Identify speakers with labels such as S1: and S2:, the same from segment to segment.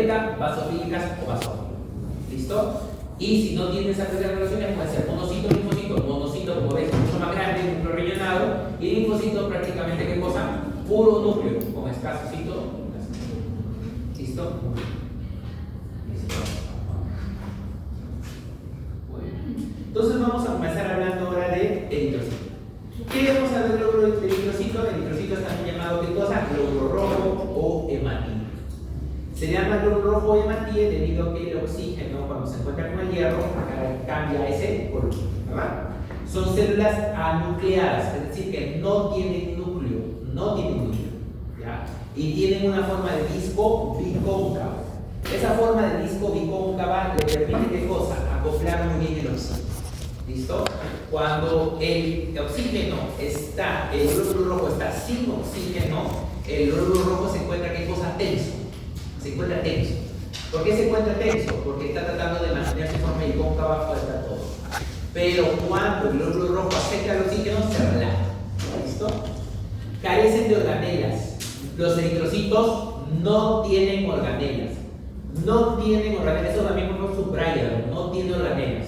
S1: beta, basofílicas o basófilas. ¿Listo? Y si no tiene esas tres relaciones, puede ser monocito, linfocito. Monocito, como ves, mucho más grande, núcleo rellenado. Y linfocito, prácticamente, ¿qué cosa? Puro núcleo, con escasocito. ¿Listo? ¿Listo? Bueno. Entonces vamos a comenzar hablando ahora de eritrocito. ¿Qué vamos a ver del eritrocito? El eritrocito es también llamado, ¿qué cosa? Glóbulo rojo o hematía. Se llama glóbulo rojo o hematía debido a que el oxígeno, cuando se encuentra con el hierro, cambia ese color, ¿verdad? Son células anucleadas, es decir, que no tienen núcleo, ¿ya? Y tienen una forma de disco bicóncavo. Esa forma de disco bicóncava le permite, ¿qué cosa? Acoplar muy bien el oxígeno. ¿Listo? Cuando el oxígeno está, el glóbulo rojo está sin oxígeno, el glóbulo rojo se encuentra, ¿qué cosa? Tenso. Se encuentra tenso. ¿Por qué se encuentra tenso? Porque está tratando de mantener su forma bicóncava fuera todo. Pero cuando el glóbulo rojo acerca el oxígeno, se relaja. ¿Listo? Carecen de organelas. Los eritrocitos no tienen organelas. No tienen organelas. Eso también por subrayado. No tiene organelas.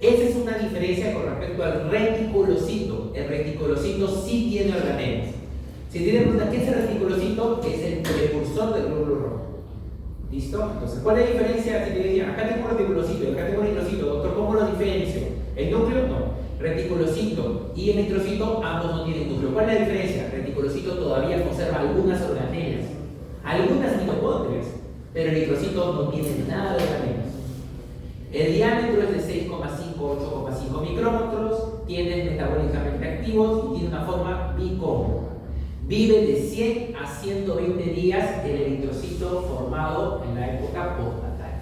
S1: Esa es una diferencia con respecto al reticulocito. El reticulocito sí tiene organelas. Si tiene pregunta, ¿qué es el reticulocito? Es el precursor del glóbulo rojo. ¿Listo? Entonces, ¿cuál es la diferencia? Si te decía, acá tengo un reticulocito y acá tengo un eritrocito, doctor, ¿cómo lo diferencio? ¿El núcleo? No. Reticulocito y eritrocito, ambos no tienen núcleo. ¿Cuál es la diferencia? El reticulocito todavía conserva algunas organelas, algunas mitocondrias, pero el eritrocito no tiene nada de organelas. El diámetro es de 6,5 a 8,5 micrómetros, tiene metabólicamente activos y tiene una forma bicóncava. Vive de 100 a 120 días el eritrocito formado en la época postnatal.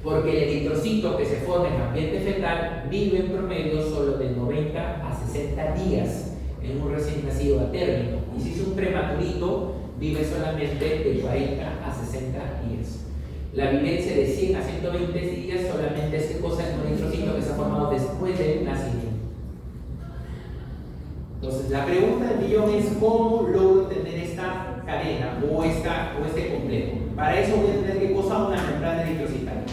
S1: Porque el eritrocito que se forma en ambiente fetal vive en promedio solo de 90 a 60 días en un recién nacido atérmico. Y si es un prematurito, vive solamente de 40 a 60 días. La vivencia de 100 a 120 días solamente es cosa en un eritrocito que se ha formado después del nacimiento. Entonces, la pregunta del millón es ¿cómo logro tener esta cadena o este complejo? Para eso voy a tener que cosa una membrana eritrocitaria.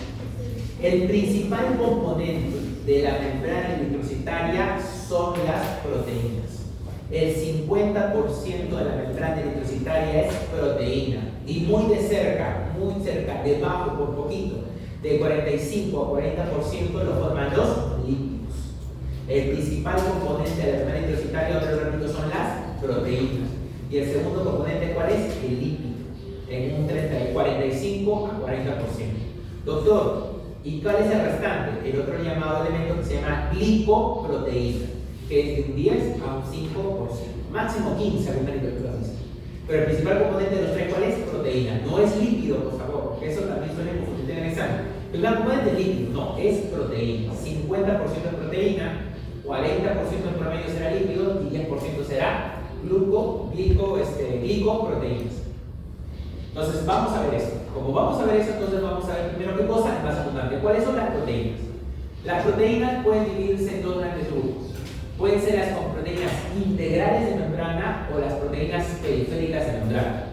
S1: El principal componente de la membrana eritrocitaria son las proteínas. El 50% de la membrana eritrocitaria es proteína. Y muy cerca, debajo por poquito, de 45 a 40% lo forman los lípidos. El principal componente de la membrana eritrocitaria, otro repito, son las proteínas. Y el segundo componente, ¿cuál es? El lípido, en un 45 a 40%. Doctor, ¿y cuál es el restante? El otro llamado elemento que se llama glicoproteína, que es de un 10 a un 5%, máximo 15 según la literatura dice. Pero el principal componente de los tres, ¿cuál es? Proteína. No es lípido, por favor, porque eso también suele confundir en el examen. El gran componente es lípido, no, es proteína. 50% es proteína, 40% en promedio será lípido y 10% será glicoproteínas. Entonces vamos a ver esto. Como vamos a ver eso, entonces vamos a ver primero qué cosa es más abundante. ¿Cuáles son las proteínas? Las proteínas pueden dividirse en dos grandes grupos. Pueden ser las proteínas integrales de membrana o las proteínas periféricas de membrana.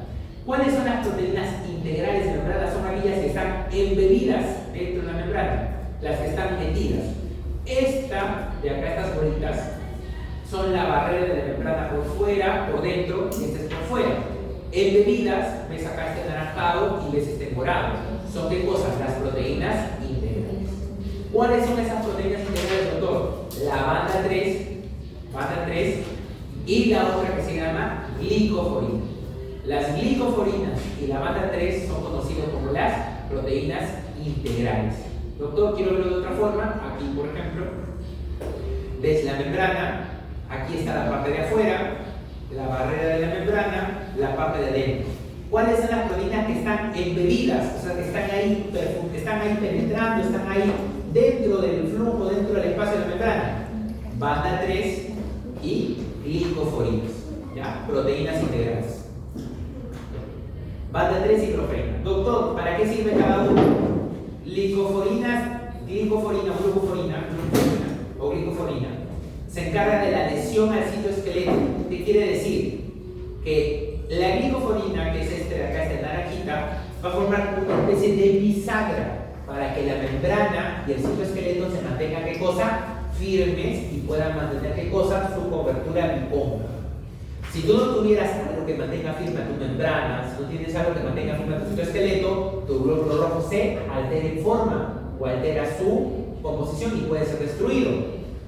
S1: ¿Cuáles son las proteínas integrales de membrana? Son aquellas que están embebidas dentro de la membrana, las que están metidas. Esta de acá, estas bolitas, son la barrera de la membrana por fuera, por dentro, y esta es por fuera. Embebidas, ves acá este anaranjado y ves este morado. ¿Son qué cosas? Las proteínas integrales. ¿Cuáles son esas proteínas integrales, doctor? La banda 3 y la otra que se llama glicoforina. Las glicoforinas y la banda 3 son conocidas como las proteínas integrales. Doctor, quiero verlo de otra forma. Aquí, por ejemplo, ves la membrana, aquí está la parte de afuera, la barrera de la membrana, la parte de adentro. ¿Cuáles son las proteínas que están embebidas? O sea, que están ahí penetrando, están ahí dentro del flujo, dentro del espacio de la membrana. Banda 3 y glicoforinas, ¿ya? Proteínas integrales. Banda 3 y glicoforina. Doctor, ¿para qué sirve cada uno? Glicoforina o glicoforina se encarga de la adhesión al citoesqueleto. ¿Qué quiere decir? Que la glicoforina, que es este de acá, esta naranjita, va a formar una especie de bisagra para que la membrana y el citoesqueleto se mantengan, ¿qué cosa? Firmes y puedan mantener, ¿qué cosa? Su cobertura bicóncava. Si tú no tuvieras algo que mantenga firme tu membrana, si no tienes algo que mantenga firme tu citoesqueleto, tu glóbulo rojo se altera en forma o altera su composición y puede ser destruido.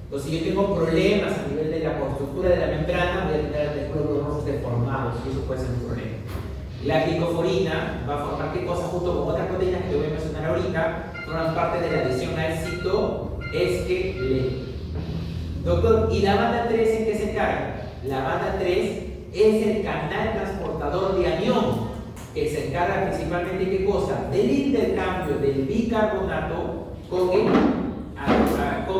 S1: Entonces, si yo tengo problemas a nivel de la estructura de la membrana, voy a tener los glóbulos rojos deformados y eso puede ser un problema. La glicoforina va a formar, ¿qué cosa? Junto con otras proteínas que te voy a mencionar ahorita, forman parte de la adhesión al citoesqueleto. Doctor, ¿y la banda 3 en qué se encarga? La banda 3 es el canal transportador de anión que se encarga principalmente de qué cosa? Del intercambio del bicarbonato con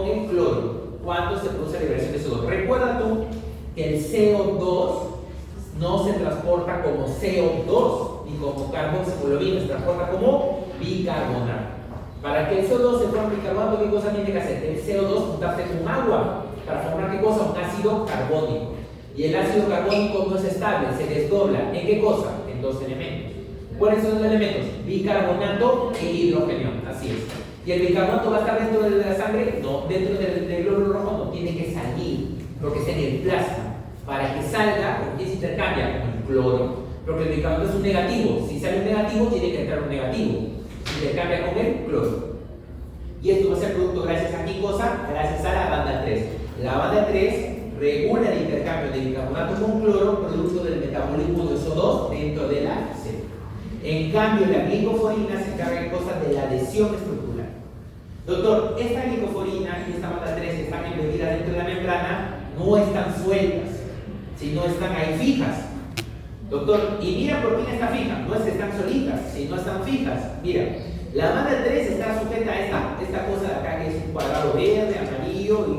S1: el cloro cuando se produce la liberación de CO2. Recuerda tú que el CO2 no se transporta como CO2 ni como carboximulobina, se transporta como bicarbonato. Para que el CO2 se forme bicarbonato, ¿qué cosa tiene que hacer? El CO2 juntarse con agua para formar ¿qué cosa? Un ácido carbónico. Y el ácido carbónico no es estable, se desdobla. ¿En qué cosa? En dos elementos. ¿Cuáles son los elementos? Bicarbonato e hidrógeno. Así es. ¿Y el bicarbonato va a estar dentro de la sangre? No, dentro del glóbulo rojo no, tiene que salir, porque está en el plasma. Para que salga, ¿con quién se intercambia? Con el cloro. Porque el bicarbonato es un negativo. Si sale un negativo, tiene que entrar un negativo. Se intercambia con el cloro. Y esto va a ser producto gracias a qué cosa? Gracias a la banda 3. La banda 3 regula el intercambio de bicarbonato con cloro, producto del metabolismo de SO2 dentro de la célula. En cambio, la glicoforina se encarga de cosas de la adhesión estructural. Doctor, esta glicoforina y esta banda 3 están embedidas dentro de la membrana, no están sueltas, sino están ahí fijas. Doctor, y mira por qué está fija, no es que están solitas, sino están fijas. Mira, la banda 3 está sujeta a esta cosa de acá, que es un cuadrado verde, amarillo y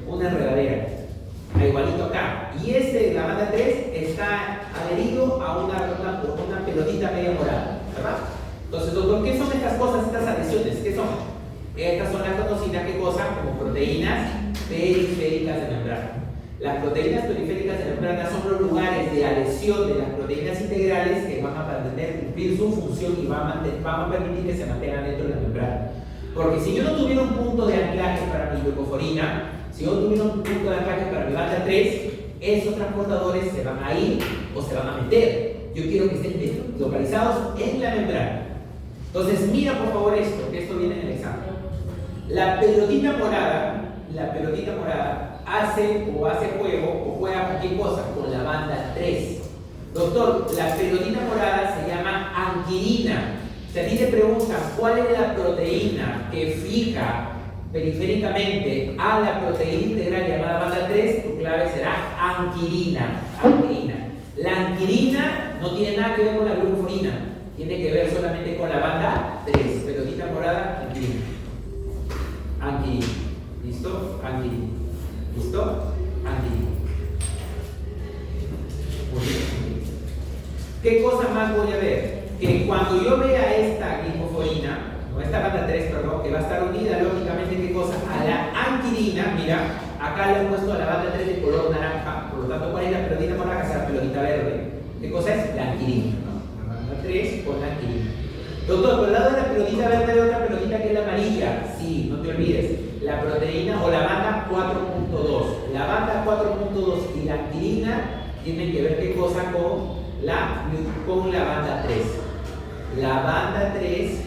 S1: una enredadera. Igualito acá. Y la banda 3 está adherido a una pelotita media morada, ¿verdad? Entonces, doctor, ¿qué son estas cosas, estas adhesiones? ¿Qué son? Estas son las conocidas, ¿qué cosa? Como proteínas periféricas de membrana. Las proteínas periféricas de membrana son los lugares de adhesión de las proteínas integrales que van a cumplir su función y van a permitir que se mantengan dentro de la membrana. Porque si yo no tuviera un punto de anclaje para mi glucoforina, si yo no tuviera un punto de anclaje para mi banda 3, esos transportadores se van a ir o se van a meter. Yo quiero que estén localizados en la membrana. Entonces, mira por favor esto, que esto viene en el examen. La pelotita morada hace juego o juega con qué cosa? Con la banda 3. Doctor, la pelotita morada se llama anquirina. Si a ti te preguntan cuál es la proteína que fija periféricamente a la proteína integral llamada banda 3, tu clave será anquirina. La anquirina no tiene nada que ver con la glucoforina, tiene que ver solamente con la banda 3. Pelotita morada, anquirina. ¿Listo? Anquirina. ¿Listo? Anquirina. Muy bien. ¿Qué cosa más voy a ver? Que cuando yo vea esta glicoforina, o esta banda 3, perdón, que va a estar unida lógicamente, ¿qué cosa? A la anquirina, mira, acá le he puesto a la banda 3 de color naranja, por lo tanto, ¿cuál es la pelotita morada? Que será la pelotita verde. ¿Qué cosa es? La anquirina, ¿no? La banda 3 con la anquirina. Doctor, por el lado de la pelotita verde hay otra pelotita que es la amarilla. Sí, no te olvides. La proteína o la banda 4.2. La banda 4.2 y la anquirina tienen que ver qué cosa con la banda 3. La banda 3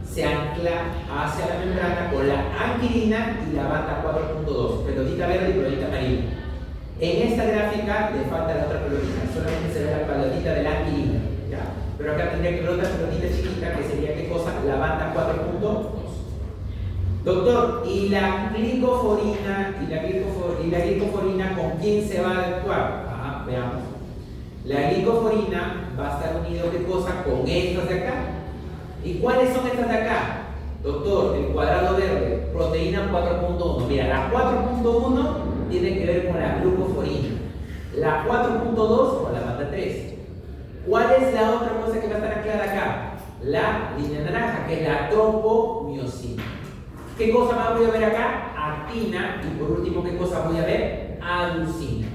S1: se ancla hacia la membrana con la anquirina y la banda 4.2, pelotita verde y pelotita amarilla. En esta gráfica le falta la otra pelotita, solamente se ve la pelotita de la anquirina, ¿ya? Pero acá tendría que ver otra pelotita chiquita que sería ¿qué cosa? La banda 4.2. Doctor, ¿y la glicoforina con quién se va a actuar? Veamos. La glicoforina va a estar unido ¿qué cosa? Con estas de acá. ¿Y cuáles son estas de acá? Doctor, el cuadrado verde, proteína 4.1. Mira, la 4.1 tiene que ver con la glucoforina. La 4.2 con la banda 3. ¿Cuál es la otra cosa que va a estar anclada acá? La línea naranja, que es la tropomiosina. ¿Qué cosa más voy a ver acá? Actina. Y por último, ¿qué cosa voy a ver? Aducina.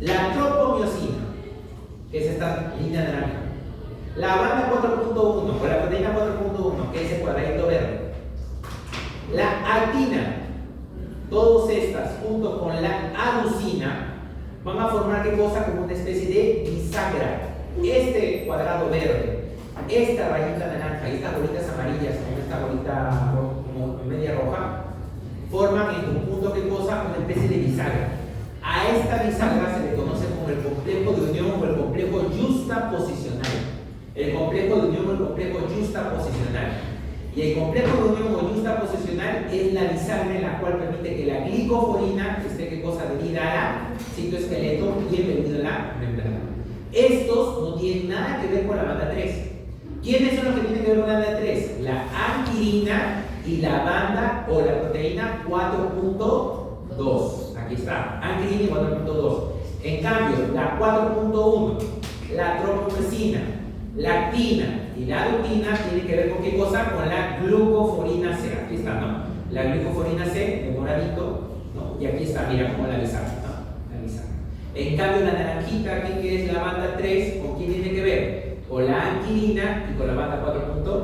S1: La tropomiosina, que es esta línea naranja. La banda 4.1 o la proteína 4.1, que es el cuadradito verde. La actina, todas estas junto con la aducina van a formar ¿qué cosa? Como una especie de bisagra. Este cuadrado verde, esta rayita naranja y estas bolitas amarillas con esta bolita como media roja forman en conjunto ¿qué cosa? Una especie de bisagra. A esta bisagra se le conoce como el complejo de unión o el complejo justaposicional. El complejo de unión o el complejo justaposicional. Y el complejo de unión o justaposicional es la bisagra en la cual permite que la glicoforina esté ¿qué cosa? Adherida a la citoesqueleto y bienvenido a la membrana. Estos no tienen nada que ver con la banda 3. ¿Quiénes son los que tienen que ver con la banda 3? La anquirina y la banda o la proteína 4.2. Aquí está, anquirina y 4.2. En cambio, la 4.1, la tropomesina, la actina y la adutina tienen que ver con qué cosa? Con la glucoforina C. Aquí está, ¿no? La glucoforina C, de moradito, ¿no? Y aquí está, mira como la bisagra, ¿no? La bisagra. En cambio, la naranjita aquí, que es la banda 3, ¿con quién tiene que ver? Con la anquilina y con la banda 4.2.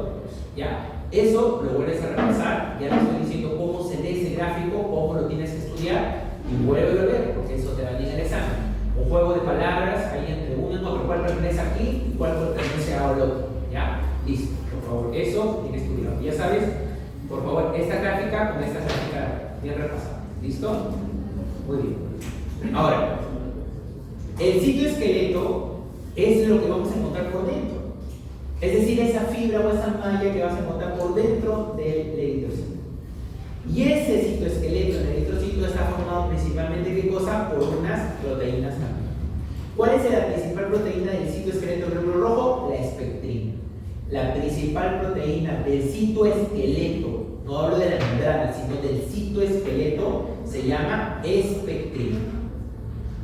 S1: ¿Ya? Eso lo vuelves a repasar, ya te estoy diciendo cómo se lee ese gráfico, cómo lo tienes que estudiar y vuélvelo a ver, porque eso te va a ir en el examen. Un juego de palabras ahí entre uno y otro, cuál pertenece aquí y cuál pertenece a otro. ¿Ya? Listo, por favor, eso bien estudiado. Ya sabes, por favor, esta gráfica con esta gráfica bien repasada. ¿Listo? Muy bien. Ahora, el citoesqueleto es lo que vamos a encontrar por dentro. Es decir, esa fibra o esa malla que vas a encontrar por dentro del eritrocito. Y ese citoesqueleto en el eritrocito está formado principalmente ¿qué cosa? Por unas proteínas también. ¿Cuál es la principal proteína del citoesqueleto glóbulo rojo? La espectrina. La principal proteína del citoesqueleto, no hablo de la membrana, sino del citoesqueleto, se llama espectrina.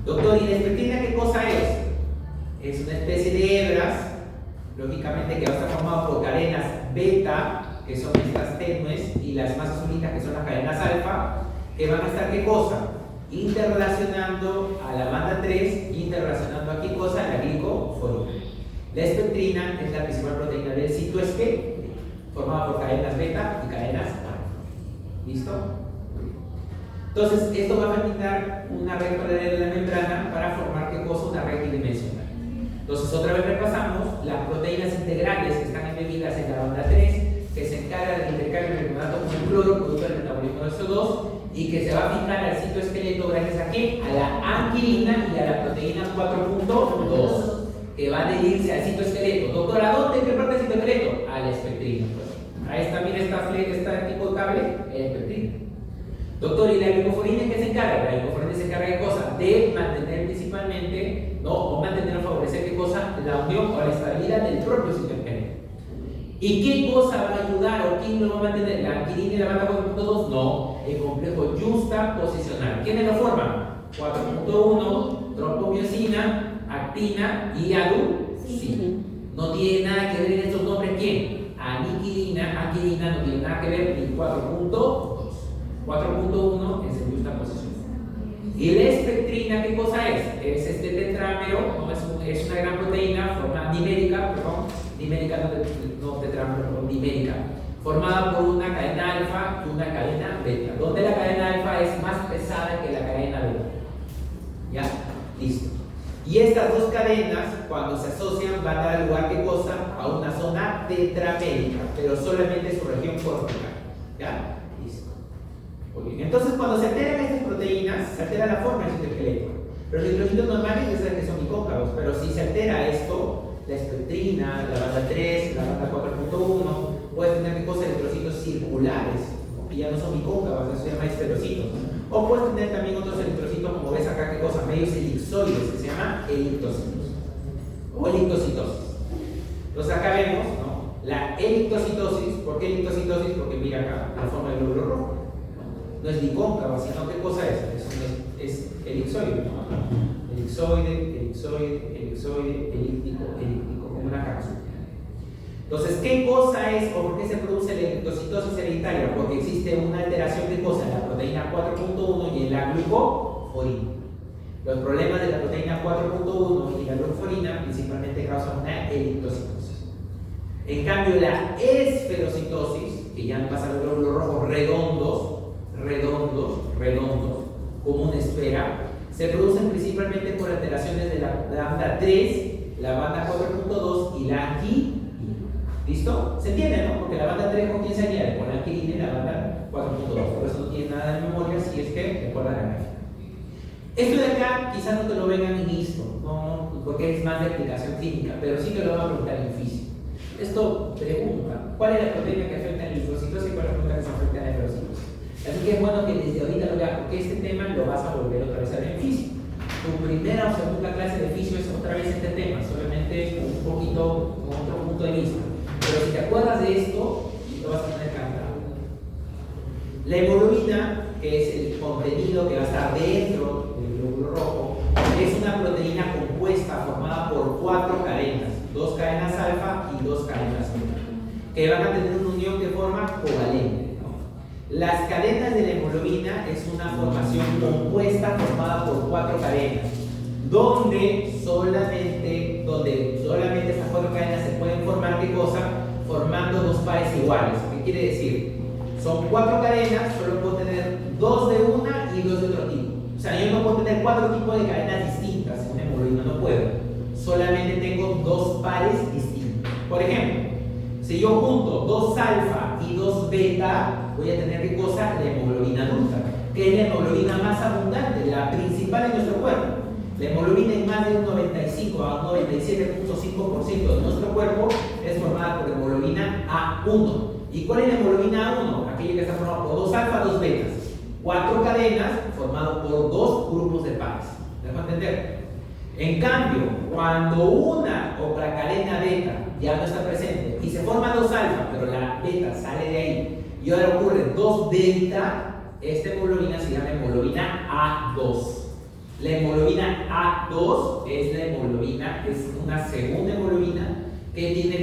S1: Doctor, ¿y la espectrina qué cosa es? Es una especie de hebras, lógicamente que va a estar formado por cadenas beta, que son estas tenues, y las más azulitas, que son las cadenas alfa, que van a estar ¿qué cosa? Interrelacionando a la banda 3, interrelacionando a qué cosa? La glicoforina. La espectrina es la principal proteína del citoesqueleto, formada por cadenas beta y cadenas alfa. ¿Listo? Entonces, esto va a permitir una red paralela de la membrana para formar ¿qué cosa? Una red tridimensional. Entonces, otra vez repasamos las proteínas integrales que están embebidas en la banda 3, que se encarga del intercambio del carbonato con el cloro, producto del metabolismo del CO2, y que se va a fijar al citoesqueleto gracias a ¿qué? A la anquilina y a la proteína 4.2, que van a adherirse al citoesqueleto. Doctor, ¿a dónde? ¿En qué parte del citoesqueleto? A la espectrina. Ahí está, mira este tipo de cable, el espectrina. Doctor, ¿y la glicoforina en qué se encarga? La glicoforina se encarga de cosas de mantener principalmente, ¿no? O mantener o favorecer qué cosa? La unión o la estabilidad del propio citoesqueleto. ¿Y qué cosa va a ayudar o quién lo va a mantener? ¿La anquilina y la banda 4.2? No, el complejo justaposicional. ¿Quiénes lo forman? 4.1, tropomiosina, actina y aducina. No tiene nada que ver en estos nombres. ¿Quién? Aniquilina, anquilina no tiene nada que ver ni 4.2. 4.1 es el justaposicional. ¿Y la espectrina qué cosa es? Es este tetrámero, ¿no? Es una gran proteína formada dimérica, no tetrámero, dimérica, formada por una cadena alfa y una cadena beta, donde la cadena alfa es más pesada que la cadena beta. ¿Ya? Listo. Y estas dos cadenas, cuando se asocian, van a dar lugar ¿qué cosa? A una zona tetramérica, pero solamente su región cortical. ¿Ya? Listo. Muy bien. Entonces, cuando se alteran estas proteínas, se altera la forma del citoesqueleto. Los eritrocitos normales ya saben que son bicóncavos, pero si se altera esto, la espectrina, la banda 3, la banda 4.1, puede tener ¿qué cosa? Eritrocitos circulares, que ya no son bicóncavos, eso se llama esferocitos. O puedes tener también otros eritrocitos, como ves acá, ¿qué cosa? Medios elipsoides, que se llaman elictocitos o elictocitosis. Entonces acá vemos, ¿no? La elictocitosis. ¿Por qué elictocitosis? Porque mira acá, la forma del glóbulo rojo. No es bicóncava, sino ¿qué cosa es? Es elipsoide, ¿no? Elipsoide, elíptico, como una cápsula. Entonces, ¿qué cosa es o por qué se produce la elictocitosis hereditaria? Porque existe una alteración de cosa en la proteína 4.1 y en la glucoforina. Los problemas de la proteína 4.1 y la leucoforina principalmente causan una eritrocitosis. En cambio, la esferocitosis, que ya pasa los glóbulos rojos redondos, como una esfera, se producen principalmente por alteraciones de la banda 3, la banda 4.2 y la anquilina. ¿Listo? ¿Se entiende, no? Porque la banda 3 con quién se añade, con la anquilina y la banda 4.2. Por eso no tiene nada de memoria si es que recuerdan la gráfica. Esto de acá quizás no te lo vengan en ISTO, no, porque es más de aplicación clínica, pero sí te lo van a preguntar en físico. Esto pregunta, ¿cuál es la proteína que afecta en la linfocitosis y cuál es la proteína que se afecta en la esferocitosis? Así que es bueno que desde ahorita lo veas, porque este tema lo vas a volver otra vez a ver en físico. Tu primera o segunda clase de fisio es otra vez este tema, solamente un poquito con otro punto de vista. Pero si te acuerdas de esto, lo vas a tener cantado. La hemoglobina, que es el contenido que va a estar dentro del glóbulo rojo, es una proteína compuesta formada por 4 cadenas, 2 cadenas alfa y 2 cadenas beta, que van a tener una unión de forma covalente. Las cadenas de la hemoglobina es una formación compuesta formada por 4 cadenas, donde solamente estas 4 cadenas se pueden formar, ¿qué cosa? Formando 2 pares iguales. ¿Qué quiere decir? Son 4 cadenas, solo puedo tener 2 de una y 2 de otro tipo. O sea, yo no puedo tener 4 tipos de cadenas distintas en una hemoglobina, no puedo. Solamente tengo 2 pares distintos. Por ejemplo, si yo junto 2 alfa y 2 beta, voy a tener ¿qué cosa? La hemoglobina adulta, que es la hemoglobina más abundante, la principal en nuestro cuerpo. La hemoglobina en más de un 95 a un 97.5% de nuestro cuerpo es formada por hemoglobina A1. ¿Y cuál es la hemoglobina A1? Aquella que está formada por 2 alfa, 2 betas. 4 cadenas formadas por 2 grupos de pares. ¿Me dejo entender? En cambio, cuando una otra cadena beta ya no está presente y se forma 2 alfa, pero la beta sale de ahí y ahora ocurre 2 delta, esta hemoglobina se llama hemoglobina A2. La hemoglobina A2 es la hemoglobina, es una segunda hemoglobina que tiene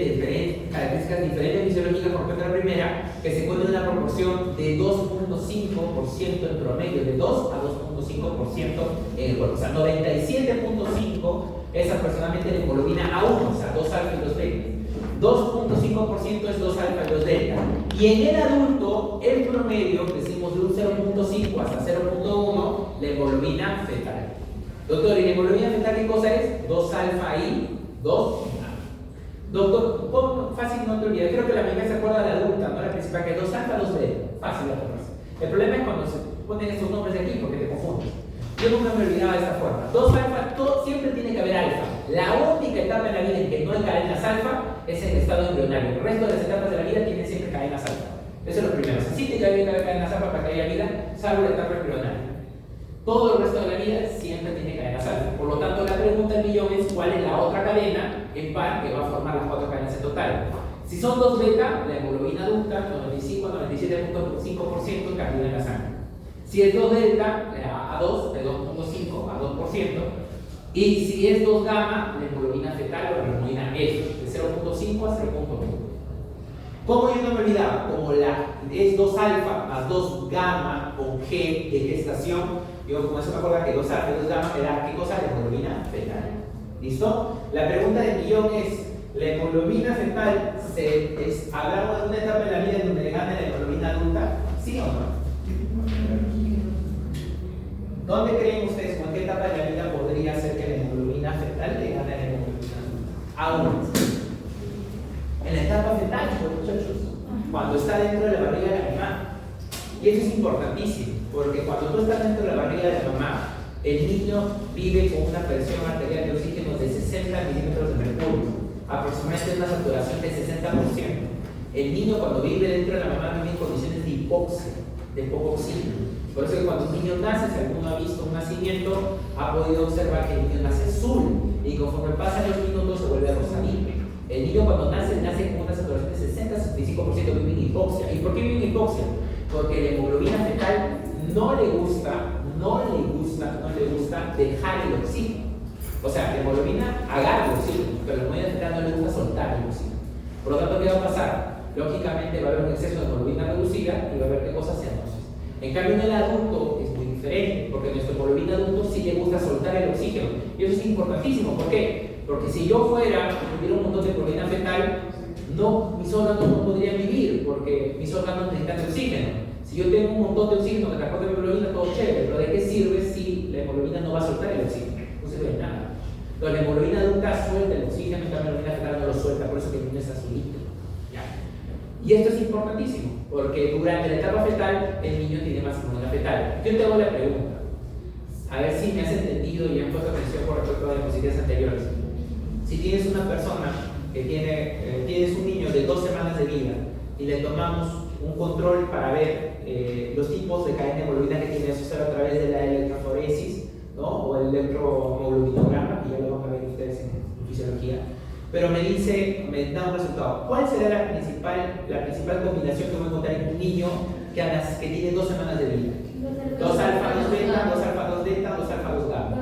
S1: características diferentes fisiológicas con respecto a la primera, que se encuentra en una proporción de 2.5% en promedio, de 2 a 2.5% en el cuerpo. O sea, 97.5% es aproximadamente la hemoglobina A1, o sea, 2 alfa y 2 beta. 2.5% es 2 alfa y 2 delta. Y en el adulto, el promedio, decimos de un 0.5 hasta 0.1, la hemoglobina fetal. Doctor, ¿y la hemoglobina fetal qué cosa es? 2 alfa y 2 beta. Doctor, fácil, no te olvides. Creo que la mayoría se acuerda de la adulta, ¿no? La principal, que es 2 alfa, 2 beta. Fácil de acordarse. El problema es cuando se ponen estos nombres de aquí, porque te confundes. Yo nunca me olvidaba de esta forma. 2 alfa, siempre tiene que haber alfa. La única etapa en la vida en que no hay cadenas alfa es el estado embrionario. El resto de las etapas de la vida tienen siempre cadenas alfa. Eso es lo primero. Se sí tiene que haber cadenas alfa para que haya vida, salvo la etapa embrionaria. Todo el resto de la vida siempre tiene cadenas alfa. Por lo tanto, la pregunta del millón es cuál es la otra cadena en par que va a formar las 4 cadenas en total. Si son 2 beta, la hemoglobina adulta, 95 a 97.5% cantidad en la sangre. Si es 2 delta, A2, de 2.5 a 2%. Y si es 2 gamma, la hemoglobina fetal o la hemoglobina F, de 0.5 a 0.1. ¿Cómo yo no me olvidaba? Como es 2 alfa más 2 gamma con G de gestación, yo con eso me acuerdo que 2 alfa y 2 gamma me da ¿qué cosa? La hemoglobina fetal. ¿Listo? La pregunta del millón es, ¿la hemoglobina fetal hablamos de una etapa en la vida en donde le gana la hemoglobina adulta? ¿Sí o no? ¿Dónde creen ustedes, con qué etapa de la vida podría ser que la hemoglobina fetal le gane a la hemoglobina adulta? En la etapa fetal, muchachos, cuando está dentro de la barriga de la mamá. Y eso es importantísimo, porque cuando tú estás dentro de la barriga de la mamá, el niño vive con una presión arterial de oxígeno de 60 milímetros de mercurio, aproximadamente una saturación de 60%. El niño cuando vive dentro de la mamá vive en condiciones de hipoxia, de poco oxígeno. Por eso que cuando un niño nace, si alguno ha visto un nacimiento, ha podido observar que el niño nace azul y conforme pasan los minutos se vuelve rosadito. El niño cuando nace con una saturación de 60-65%, vive en hipoxia. ¿Y por qué vive en hipoxia? Porque la hemoglobina fetal no le gusta dejar el oxígeno. O sea, la hemoglobina agarra el oxígeno, pero la hemoglobina fetal no le gusta soltar el oxígeno. Por lo tanto, ¿qué va a pasar? Lógicamente va a haber un exceso de hemoglobina reducida y va a haber qué cosas cianosis. En cambio, en el adulto es muy diferente. diferente, porque nuestro hemoglobina adulto sí le gusta soltar el oxígeno. Y eso es importantísimo. ¿Por qué? Porque si yo fuera y tuviera un montón de hemoglobina fetal, mis órganos no podrían vivir, porque mis órganos necesitan oxígeno. Si yo tengo un montón de oxígeno que transporta mi hemoglobina, todo chévere, pero ¿de qué sirve si la hemoglobina no va a soltar el oxígeno? No sirve de nada. Entonces la hemoglobina adulta suelta el oxígeno y la hemoglobina fetal no lo suelta, por eso que el niño está azulito. Y esto es importantísimo, porque durante la etapa fetal el niño tiene más hemoglobina fetal. Yo te hago la pregunta, a ver si me has entendido y han puesto atención por respecto a diapositivas anteriores. Si tienes una persona que tienes un niño de 2 semanas de vida y le tomamos un control para ver los tipos de cadena de hemoglobina que tiene, eso a través de la electroforesis, ¿no? O el electrohemoglobinograma, que ya lo van a ver ustedes en fisiología. Pero me da un resultado. ¿Cuál será la principal combinación que voy a encontrar en un niño que tiene 2 semanas de vida? 2 alfa, 2 beta, 2 alfa, 2 beta, 2 alfa, 2 gamma.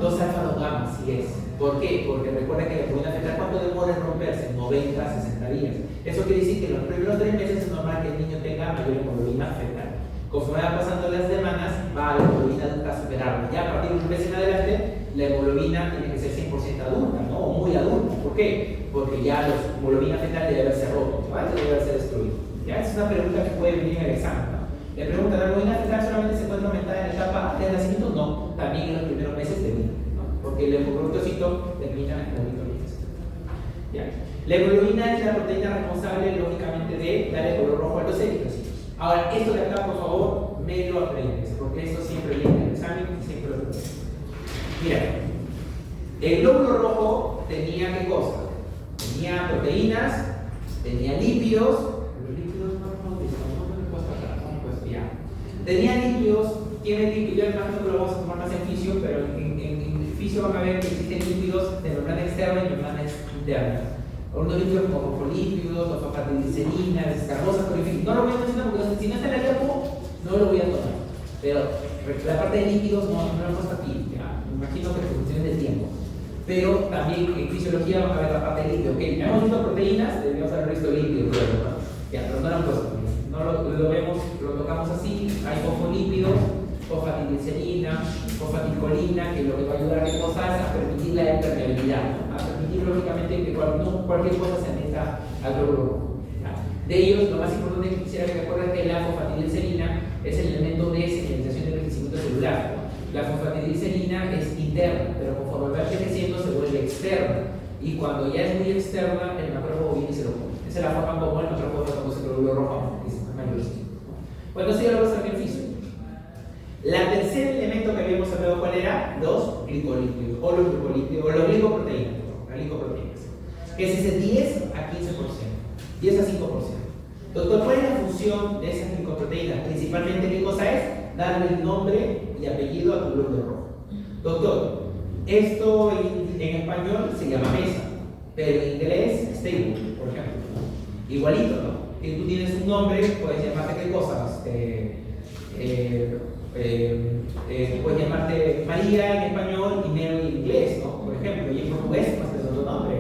S1: 2 alfa, 2 gamma, sí es. ¿Por qué? Porque recuerda que la hemoglobina fetal, ¿cuánto demora en romperse? 90 a 60 días. Eso quiere decir que en los primeros 3 meses es normal que el niño tenga mayor hemoglobina fetal. Conforme van pasando las semanas, va la hemoglobina adulta a superarlo. Ya a partir de un mes en adelante, la hemoglobina tiene que ser 100% adulta, ¿no? O muy adulta. ¿Por qué? Porque ya la hemoglobina fetal debe haberse roto, ¿vale? Debe haberse destruido. ¿Ya? Es una pregunta que puede venir en el examen, ¿no? Le pregunta, ¿la hemoglobina fetal solamente se encuentra aumentada en la etapa de nacimiento? No, también en los primeros meses de vida, ¿no? Porque el hemocromatocyto termina en el hemoglobina. ¿Ya? La hemoglobina es la proteína responsable, lógicamente, de darle color rojo a los eritrocitos. Ahora, esto de acá, por favor, me lo aprendes, porque esto siempre viene en el examen y siempre lo aprendes. Mira, el glóbulo rojo tenía ¿qué cosa? Tenía proteínas, tenía lípidos. Los lípidos tenía lípidos, tiene lípidos. Yo imagino que lo vamos a tomar más en fisio, pero en fisio van a ver que existen lípidos de membrana externa y membrana interna. Algunos lípidos como fosfolípidos, fosfatidilcerina, escarbosa, no lo voy a mencionar porque si no está en la diapo, no lo voy a tomar. Pero la parte de lípidos no lo hemos puesto aquí, ya. Me imagino que por cuestiones del tiempo. Pero también en fisiología vamos a ver la parte de lípidos. Ok, ya hemos visto proteínas, debemos haber visto lípidos, ¿no? Ya, pero no lo han puesto. No lo vemos, lo tocamos así. Hay fosfolípidos, fosfatidilcerina, fosfatilcolina, que lo que va a ayudar a qué cosa es a permitir la impermeabilidad, ¿no? A permitir lógicamente que cualquier cosa se meta al glóbulo rojo. De ellos, lo más importante que quisiera que recuerden es que la fosfatidilcerina es el elemento de señalización de envejecimiento celular. La fosfatidilcerina es interna, pero conforme va envejeciendo se vuelve externa. Y cuando ya es muy externa, el macrófago viene y se lo come. Esa es la forma como el macrófago produce el glóbulo rojo, que es mayorcito. Bueno, eso ya lo vamos a ver en físico. La tercer elemento que habíamos hablado, ¿cuál era? Los glicolípidos, o los glicolípidos, o los glicoproteínas, las glicoproteínas, que es ese 10 a 15%, 10 a 5%. Doctor, ¿cuál es la función de esas glicoproteínas? Principalmente, ¿qué cosa es? Darle el nombre y apellido a tu glóbulo rojo. Doctor, esto en español se llama mesa, pero en inglés stable, por ejemplo. Igualito, ¿no? Si tú tienes un nombre, puedes llamarte qué cosas. Puedes llamarte María en español y Mary en inglés, ¿no? Por ejemplo, y en portugués pues es otro nombre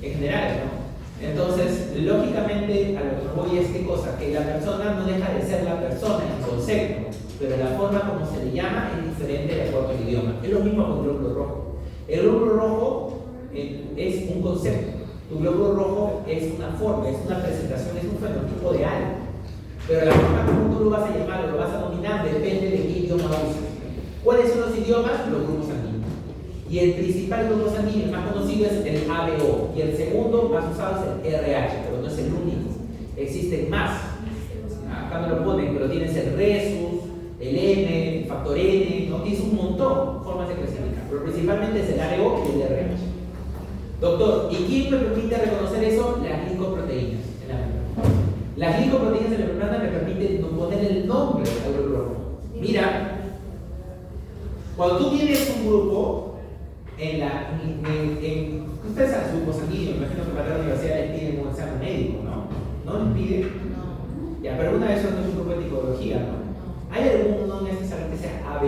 S1: en general, ¿no? Entonces, lógicamente, a lo que me voy es qué cosa, que la persona no deja de ser la persona en concepto, pero la forma como se le llama es diferente de acuerdo al idioma. Es lo mismo con el glóbulo rojo. El glóbulo rojo es un concepto. Tu glóbulo rojo es una forma, es una presentación, es un fenotipo de algo. Pero la forma como tú lo vas a llamar o lo vas a nominar depende de qué idioma uses. ¿Cuáles son los idiomas? Los grupos sanguíneos. Y el principal grupo sanguíneo, el más conocido, es el ABO. Y el segundo más usado es el RH, pero no es el único. Existen más. Acá no lo ponen, pero tienes el Rhesus, el N, el factor N, ¿no? Tienes un montón de formas de clasificar. Pero principalmente es el ABO y el RH. Doctor, ¿y quién me permite reconocer eso? Las glicoproteínas en la membrana. Las glicoproteínas en la membrana me permiten poner el nombre al glóbulo rojo. Mira, cuando tú tienes un grupo, ustedes saben su grupo sanguíneo, me imagino que para la universidad les piden un examen médico, ¿no? ¿No les piden? No. Ya, pero una vez eso no es un grupo de tipología, ¿no? ¿Hay alguno necesariamente que sea AB?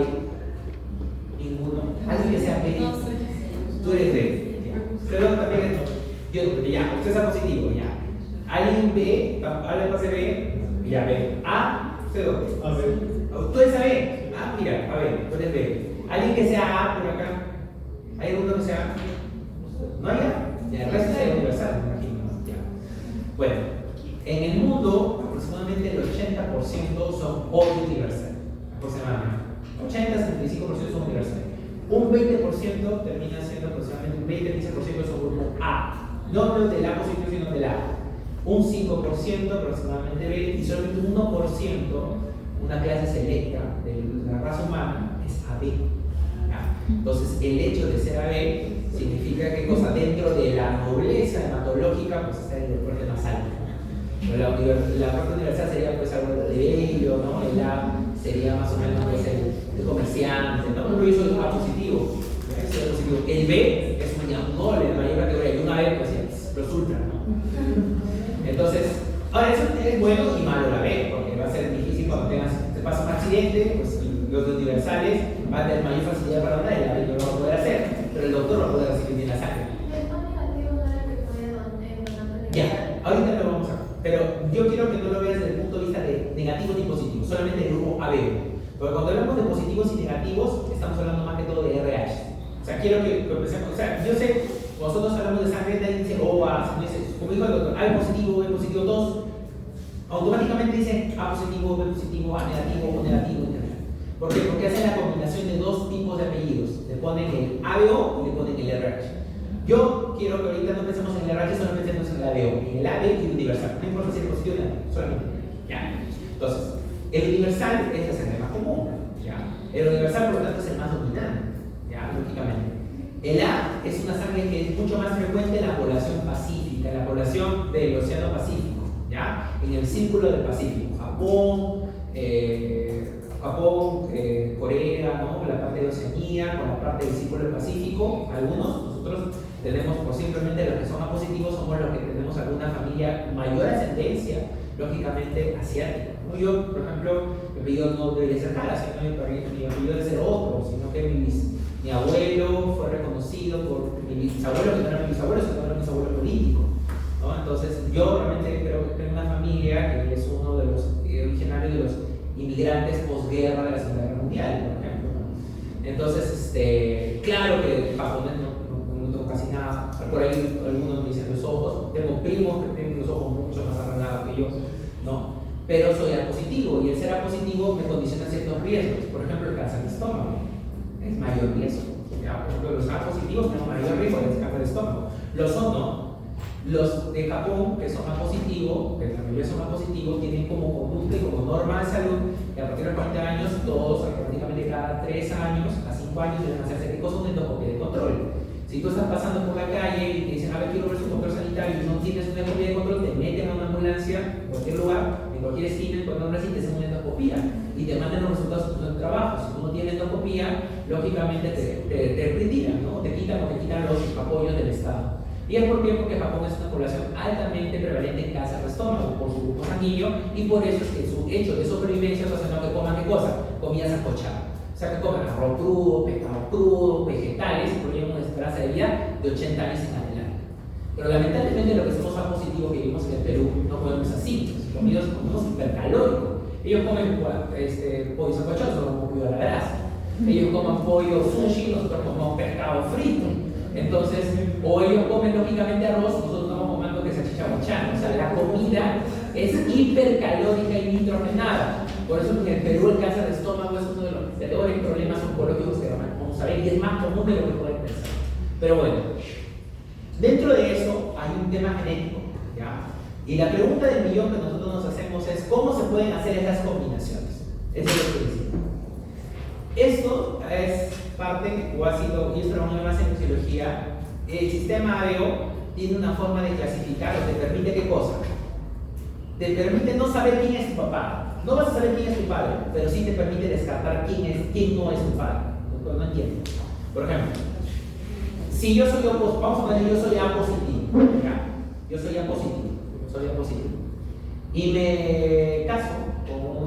S1: Ninguno. ¿Alguien que sea B? Tú eres B. Pero también ya, usted es positivo, ya. ¿Alguien B? ¿Alguien pase B? Ya, B. ¿A? ¿Usted dónde? A B. ¿Tú eres A B? Ah, mira, a ver, puedes ver. ¿Alguien que sea A por acá? ¿Hay alguno que sea A? ¿No hay A? Ya, el resto es universal, me imagino, ¿no? Ya. Bueno, en el mundo, aproximadamente el 80% son O universal, aproximadamente. 80-75% son universales. Un 20% termina siendo aproximadamente un 20-15% son grupo A. No hablo del A positivo, sino del A. Un 5% aproximadamente B y solamente un 1%, una clase selecta de la raza humana, es AB. ¿Ya? Entonces, el hecho de ser AB significa que cosa dentro de la nobleza hematológica, pues está en el parte más alto. Pero la parte universal sería pues algo de bello, ¿no? El A sería más o menos pues, el comerciante, ¿no? Pero yo soy A positivo. El B es un noble, la mayor categoría, y una B pues es los ultra, ¿no? Entonces, ahora eso es bueno y malo la B, porque va a ser difícil cuando te pasa un accidente, pues los universales van a tener mayor facilidad para hablar y la B no lo va a poder hacer, pero el doctor va a poder recibir bien la sangre. Ya, ahorita lo vamos a ver, pero yo quiero que no lo veas desde el punto de vista de negativo ni positivo, solamente el grupo AB. Porque cuando hablamos de positivos y negativos, estamos hablando más que todo de RH. O sea, quiero que empecemos. O sea, yo sé, nosotros hablamos de sangre, nadie dice O, A, como dijo el doctor, A positivo, B positivo, todos automáticamente dicen A positivo, B positivo, A negativo, O negativo, negativo. ¿Por qué? Porque hacen la combinación de dos tipos de apellidos. Le ponen el ABO y le ponen el RH. Yo quiero que ahorita no pensemos en el RH, solo pensemos en el ABO, en el AB y el universal. No importa si es positivo o negativo, solamente. ¿Ya? Entonces, el universal es la sangre más común. ¿Ya? El universal, por lo tanto, es el más dominante. ¿Ya? Lógicamente. El A es una sangre que es mucho más frecuente en la población pacífica, en la población del Océano Pacífico, ¿ya? En el círculo del Pacífico, Japón, Corea, ¿no? La parte de Oceanía, con la parte del círculo del Pacífico, algunos, nosotros tenemos, por simplemente los que son A positivos, somos los que tenemos alguna familia mayor ascendencia, lógicamente asiática. ¿No? Yo, por ejemplo, mi apellido no debería ser Jara, sino mi apellido debe ser otro, sino que mi abuelo fue reconocido por mi bisabuelo, que no eran mis abuelos, sino eran mis abuelos políticos, ¿no? Entonces, yo realmente creo que tengo una familia que es uno de los originarios de los inmigrantes posguerra de la Segunda Guerra Mundial, por ejemplo, ¿no? Entonces, claro que japonés no tengo casi nada, por ahí algunos me dicen los ojos, tengo primos que tienen los ojos mucho más arreglados que yo, ¿no? Pero soy A positivo y el ser A positivo me condiciona ciertos riesgos, por ejemplo, el cáncer de estómago. Es mayor riesgo. ¿Ya? Por ejemplo, los A positivos tienen mayor riesgo de cáncer de estómago. Los O no. Los de Japón, que son A positivos, que la mayoría son A positivos, tienen como conducta y como norma de salud que a partir de 40 años, todos, prácticamente cada 3 años a 5 años, deben hacerse ¿qué cosa? Una endoscopia de control. Si tú estás pasando por la calle y te dicen, a ver, quiero ver su control sanitario y no tienes una endoscopia de control, te meten a una ambulancia en cualquier lugar, en cualquier esquina, en cualquier ambulancia y te hacen una endoscopia y te mandan los resultados de tu trabajo. Si tú no tienes endoscopia, lógicamente te retiran, ¿no? Te quitan los apoyos del Estado. ¿Y es por qué? Porque Japón es una población altamente prevalente en cáncer de estómago por su grupo sanguíneo y por eso es que su hecho de sobrevivencia es haciendo que coman ¿qué cosa? Comida sancochada. O sea, que coman arroz crudo, pescado crudo, vegetales y por ello una esperanza de vida de 80 años en adelante. Pero lamentablemente lo que somos A positivos que vivimos en el Perú no comemos así, comemos hipercalóricos. Ellos comen pollo sancochado, nosotros comemos pollo a la grasa. Ellos comen pollo sushi, nosotros comemos pescado frito. Entonces, o ellos comen lógicamente arroz, nosotros estamos comiendo que salchicha guachana. O sea, la comida es hipercalórica y nitrogenada. Por eso en el Perú el cáncer de estómago es uno de los peores problemas oncológicos que vamos a ver y es más común de lo que pueden pensar. Pero bueno, dentro de eso hay un tema genético, ¿ya? Y la pregunta del millón que nosotros nos hacemos es ¿cómo se pueden hacer estas combinaciones? Eso es lo que decimos. Esto es parte, o ha sido, y esto lo vamos a ver más en fisiología, el sistema ABO tiene una forma de clasificar, o te permite ¿qué cosa? Te permite no saber quién es tu papá. No vas a saber quién es tu padre, pero sí te permite descartar quién no es tu padre. No entiendo. Por ejemplo, si yo soy vamos a poner yo soy A positivo, ¿ya? Yo soy A positivo. Y me caso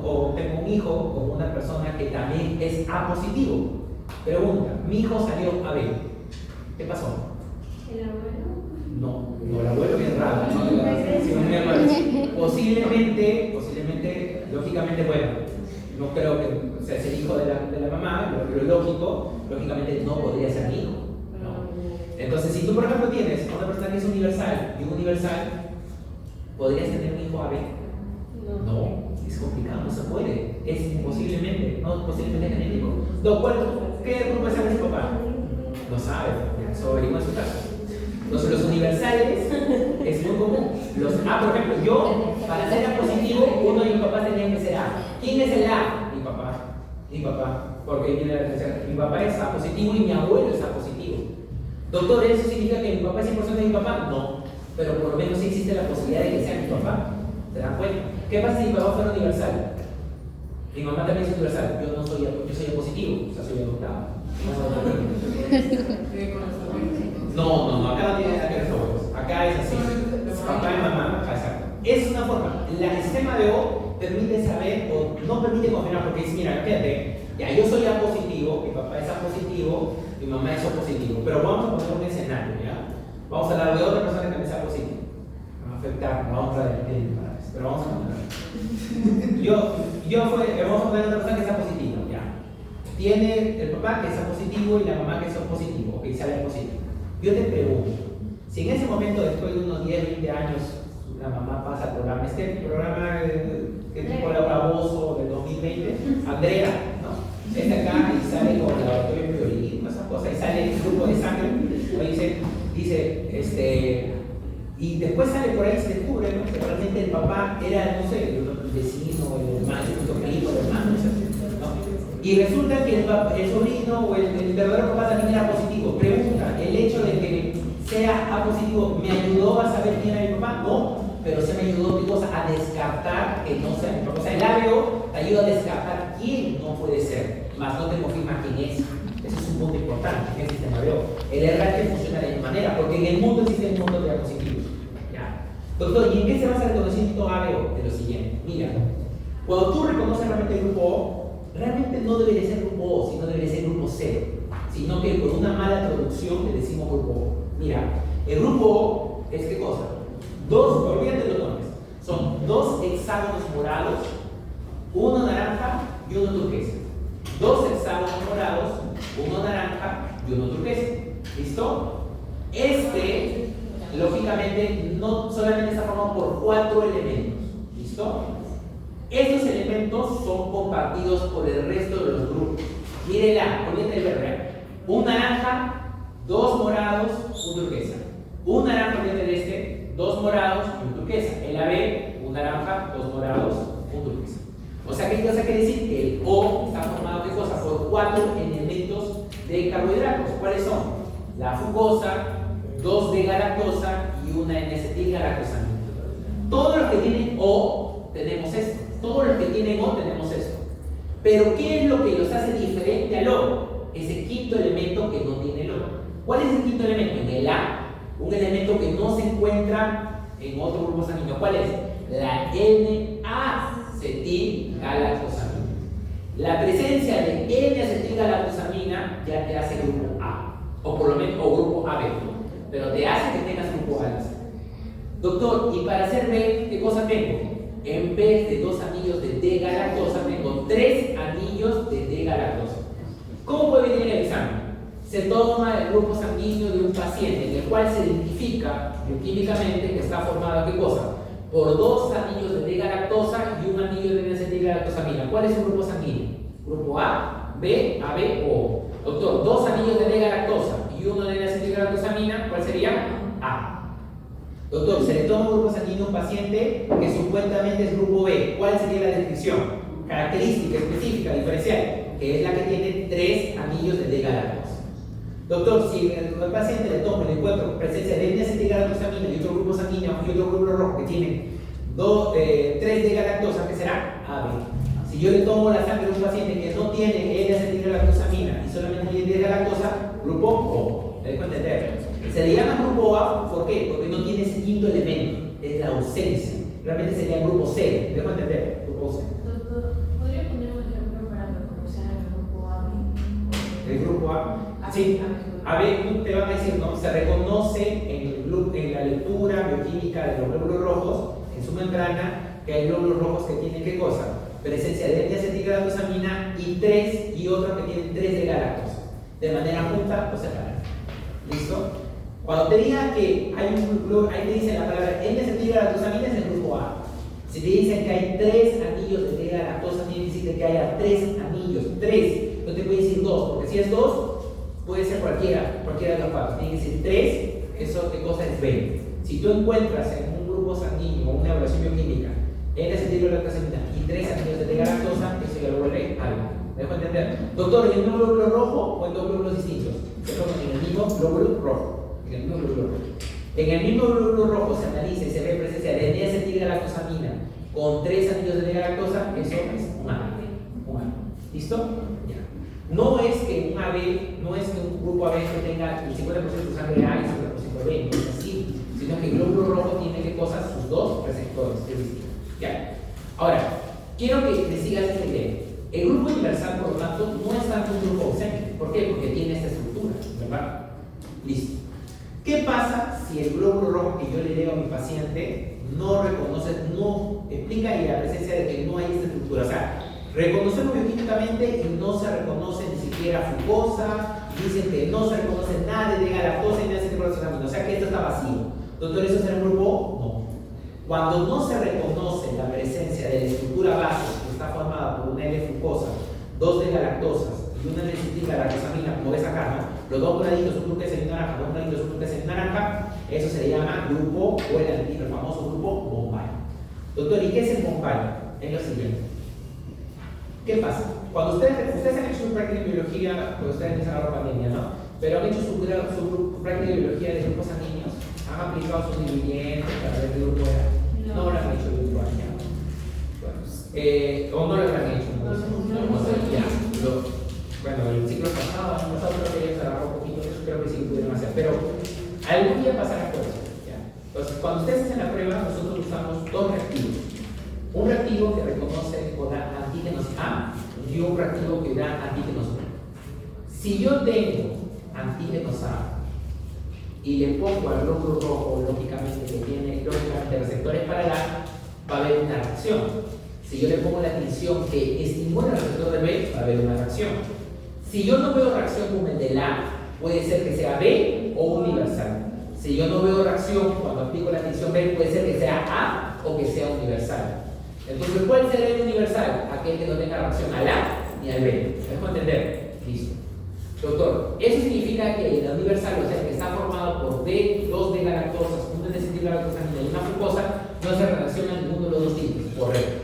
S1: o tengo un hijo con una persona que también es A positivo. Pregunta, mi hijo salió AB. ¿Qué pasó?
S2: ¿El abuelo?
S1: No, el abuelo bien raro, ¿no? Posiblemente, lógicamente, bueno, no creo que o sea, es el hijo de la mamá, lo biológico, lógicamente no podría ser mi hijo, ¿no? Entonces, si tú, por ejemplo, tienes una persona que es universal y un universal, ¿podrías tener un hijo AB? No, es complicado, no se puede, es imposiblemente, no posiblemente genético. ¿Qué grupo de sangre es su papá? No sabe, eso averigua en su caso. Entonces, los universales es muy común. Por ejemplo, yo, para ser A positivo, uno de mis papás tenía que ser A. ¿Quién es el A? Mi papá. Mi papá. Porque viene la definición. Mi papá es A positivo y mi abuelo es A positivo. Doctor, ¿eso significa que mi papá es 100% de mi papá? No. Pero por lo menos sí existe la posibilidad de que sea mi papá. ¿Se dan cuenta? ¿Qué pasa si mi papá fuera universal? Mi mamá también es universal. Yo soy A positivo, o sea, soy adoptado. No, acá no tiene nada que ver con huevos. Acá es así. Papá y mamá, exacto. Es una forma. El sistema de O permite saber o no permite confirmar porque dice, mira, fíjate, ya yo soy A positivo, mi papá es A positivo, mi mamá es O positivo. Pero vamos a poner un escenario, ¿ya? Vamos a hablar de otra persona que también sea positivo. No va a afectar, no vamos a ver pero vamos a poner. Vamos a poner otra persona que sea positivo, ¿ya? Tiene el papá que sea positivo y la mamá que sea positivo, que sale positivo. Yo te pregunto, si en ese momento, después de unos 10, 20 años, la mamá pasa al programa, programa que tipo Laboraboso del 2020, Andrea, ¿no? Es acá y sale con el laboratorio de violín, esas cosas, y sale el grupo de sangre, dice, y después sale por ahí y se descubre, ¿no? Que realmente el papá era, no sé, el vecino, el hermano, el primo, el hermano, ¿no? Y resulta que el sobrino o el verdadero papá también era positivo. Pregunta, ¿el hecho de que sea A positivo me ayudó a saber quién era mi papá? No, pero se me ayudó a descartar que no sea mi papá. O sea, el ABO te ayuda a descartar quién no puede ser, más no te confirma quién es. Ese es un punto importante en el sistema ABO. El RT funciona de esta manera, porque en el mundo existe un mundo de A positivos. ¿Ya? Doctor, ¿y en qué se basa el reconocimiento ABO? De lo siguiente. Mira, cuando tú reconoces realmente el grupo O, realmente no debería ser grupo O, sino debería ser grupo 0, sino que por una mala traducción le decimos grupo O. Mira, el grupo O es ¿qué cosa? Olvídate los nombres, son 2 hexágonos morados, uno naranja y uno turquesa. 2 hexágonos morados, uno naranja y uno turquesa. ¿Listo? Lógicamente, no solamente está formado por 4 elementos. ¿Listo? Estos elementos son compartidos por el resto de los grupos. Mírenla, ponete el verde. Un naranja, 2 morados, un turquesa. Un naranja, ponete 2 morados y un turquesa. El AB, un naranja, 2 morados, un turquesa. O sea, ¿qué cosa quiere decir? Que el O está formado ¿qué cosa? Por 4 elementos de carbohidratos. ¿Cuáles son? La fructosa, 2 de galactosa y una N-acetilgalactosamina. Todos los que tienen O tenemos esto. Todos los que tienen O tenemos esto. Pero ¿qué es lo que los hace diferente al O? Ese quinto elemento que no tiene el O. ¿Cuál es el quinto elemento? En el A, un elemento que no se encuentra en otro grupo sanguíneo. ¿Cuál es? La N-acetilgalactosamina. La presencia de N-acetilgalactosamina ya te hace grupo A, o por lo menos o grupo AB, pero te hace que tengas grupo A. Doctor, y para hacer B, ¿qué cosa tengo? En vez de 2 anillos de D-galactosa, tengo 3 anillos de D-galactosa. ¿Cómo puede venir el examen? Se toma el grupo sanguíneo de un paciente, en el cual se identifica bioquímicamente que está formado, ¿qué cosa? Por 2 anillos de D-galactosa y un anillo de N-acetilgalactosamina. ¿Cuál es el grupo sanguíneo? Grupo A, B, AB, O. Doctor, 2 anillos de D-galactosa y uno de N-acetilgalactosamina, ¿cuál sería? A. Doctor, se le toma un grupo sanguíneo a un paciente que supuestamente es grupo B. ¿Cuál sería la descripción? Característica específica, diferencial, que es la que tiene 3 anillos de D-galactosa. Doctor, si al paciente le toma y le encuentro presencia de N-acetilgalactosamina y otro grupo sanguíneo y otro grupo rojo que tiene 3 D-galactosa, ¿qué será? AB. Si yo le tomo la sangre de un paciente que no tiene N-acetilgalactosamina y solamente tiene D-galactosa, grupo O. ¿Te dejo entender? Se le llama grupo A, ¿por qué? Porque no tiene ese quinto elemento, es la ausencia. Realmente sería grupo C. ¿Me dejo entender? Grupo C.
S2: Doctor, ¿podría poner un ejemplo para reconocer el grupo AB?
S1: El grupo A. Sí, AB te van a decir, ¿no? Se reconoce en la lectura bioquímica de los glóbulos rojos, en su membrana, que hay glóbulos rojos que tienen ¿qué cosa? presencia de N-acetilgalactosamina y 3 y otro que tiene 3 de galactosa, de manera junta o separada. ¿Listo? Cuando te digan que hay un, ahí te dicen la palabra N-acetilgalactosamina es el grupo A. Si te dicen que hay 3 anillos de galactosa, tiene que decir que haya 3 anillos, 3. No te puede decir 2, porque si es 2, puede ser cualquiera de los cuatro. Tiene que decir 3, eso qué cosa es B. Si tú encuentras en un grupo sanguíneo o una evaluación bioquímica N-acetilgalactosamina y 3 anillos de galactosa, eso ya lo vuelve algo. ¿Me dejo entender? Doctor, ¿en el mismo glóbulo rojo o en dos glóbulos distintos? En el mismo glóbulo rojo. En el mismo glóbulo rojo. En el mismo glóbulo rojo se analiza y se ve presencia de N-acetilgalactosamina con 3 anillos de galactosa, eso es un A. ¿Listo? Ya. No es que un AB, no es que un grupo AB que tenga el 50% de sangre A y el 50% B, no es así, sino que el glóbulo rojo tiene que cosas sus dos receptores, es distinto. Ya. Ahora, quiero que me sigas esta idea. El grupo universal, por lo tanto, no es tanto un grupo ausente. ¿Por qué? Porque tiene esta estructura, ¿verdad? Listo. ¿Qué pasa si el glóbulo rojo que yo le leo a mi paciente no reconoce, no explica la presencia de que no hay esta estructura? O sea, reconocemos bioquímicamente y no se reconoce ni siquiera fucosa, dicen que no se reconoce nada de galactosa y nada de galactosamina, o sea que esto está vacío. Doctor, ¿eso será un grupo? No. Cuando no se reconoce la presencia de la estructura base, que está formada por una L-fucosa, 2 de galactosas y una N-acetilgalactosamina, como ves acá, ¿no? Los dos moraditos, un grupo que es en naranja, dos moraditos, un grupo que es en naranja, eso se le llama grupo o el famoso grupo Bombay. Doctor, ¿y qué es el Bombay? Es lo siguiente. ¿Qué pasa? Cuando ustedes han hecho su práctica de biología, pues ustedes han la pandemia, ¿no? Pero han hecho su práctica de biología de grupos sanguíneos, han aplicado sus dividientes para ver qué grupo era. No lo han hecho el grupo año. O no lo han hecho. Bueno, el ciclo pasado, creo que ya se agarró un poquito, eso creo que sí pudieron hacer. Pero algún día pasará por eso. ¿Ya? Entonces, cuando ustedes hacen la prueba, nosotros usamos 2 reactivos. Un reactivo que reconoce o da antígenos A y un reactivo que da antígenos B. Si yo tengo antígenos A y le pongo al glóbulo rojo, lógicamente, que tiene receptores para el A, va a haber una reacción. Si yo le pongo la tinción que estimula el receptor de B, va a haber una reacción. Si yo no veo reacción con el del A, puede ser que sea B o universal. Si yo no veo reacción cuando aplico la tinción B, puede ser que sea A o que sea universal. Entonces, ¿cuál será el universal? Aquel que no tenga reacción al A ni al B. ¿Me dejo entender? Listo. Doctor, eso significa que el universal, o sea, que está formado por B, 2 de galactosas, una N-acetilgalactosamina y una fucosa, no se relaciona a ninguno de los dos tipos. Correcto.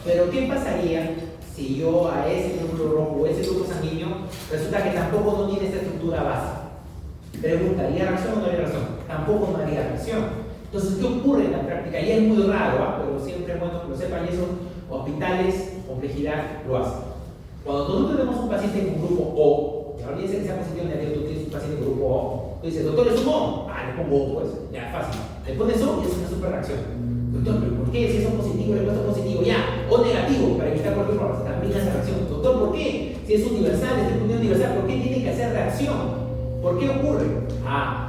S1: Pero, ¿qué pasaría si yo a ese glóbulo rojo o ese grupo sanguíneo resulta que tampoco no tiene esta estructura base? Pregunta, ¿haría reacción o no haría reacción? Tampoco no haría reacción. Entonces, ¿qué ocurre en la práctica? Y es muy raro, pero siempre es bueno que lo sepan, y esos hospitales, complejidad, lo hacen. Cuando nosotros tenemos un paciente en un grupo O, y ahora dice que sea positivo negativo, tú tienes un paciente en grupo O, tú dices, doctor, ¿es un O? Le pongo O, pues, ya, fácil. Le pones O y es una super reacción. Doctor, ¿pero por qué? Si es un positivo, le puesto positivo, ya, O negativo, para evitar cualquier problema, también hace reacción. Doctor, ¿por qué? Si es universal, es de universal, ¿por qué tiene que hacer reacción? ¿Por qué ocurre?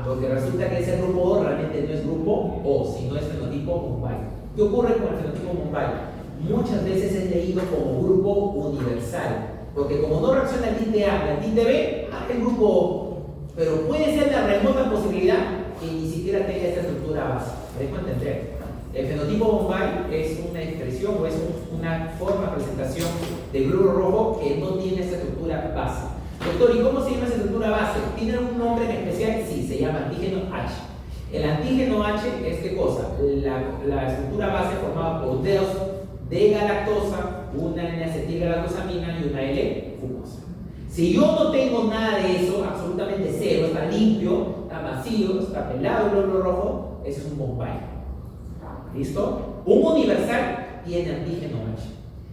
S1: Porque resulta que ese grupo O realmente no es grupo O, sino es fenotipo Bombay. ¿Qué ocurre con el fenotipo Bombay? Muchas veces es leído como grupo universal, porque como no reacciona al tinte A ni al tinte B, es grupo O. Pero puede ser la remota posibilidad que ni siquiera tenga esta estructura base. ¿Me dejo entender? El fenotipo Bombay es una expresión o es una forma de presentación del glóbulo rojo que no tiene esta estructura base. Doctor, ¿y cómo se llama esa estructura base? ¿Tiene un nombre en especial? Sí, se llama antígeno H. El antígeno H es ¿qué cosa? La estructura base formada por 2 de galactosa, una N-acetilgalactosamina y una L-fucosa. Si yo no tengo nada de eso, absolutamente cero, está limpio, está vacío, está pelado el glóbulo rojo, ese es un Bombay. ¿Listo? Un universal tiene antígeno H.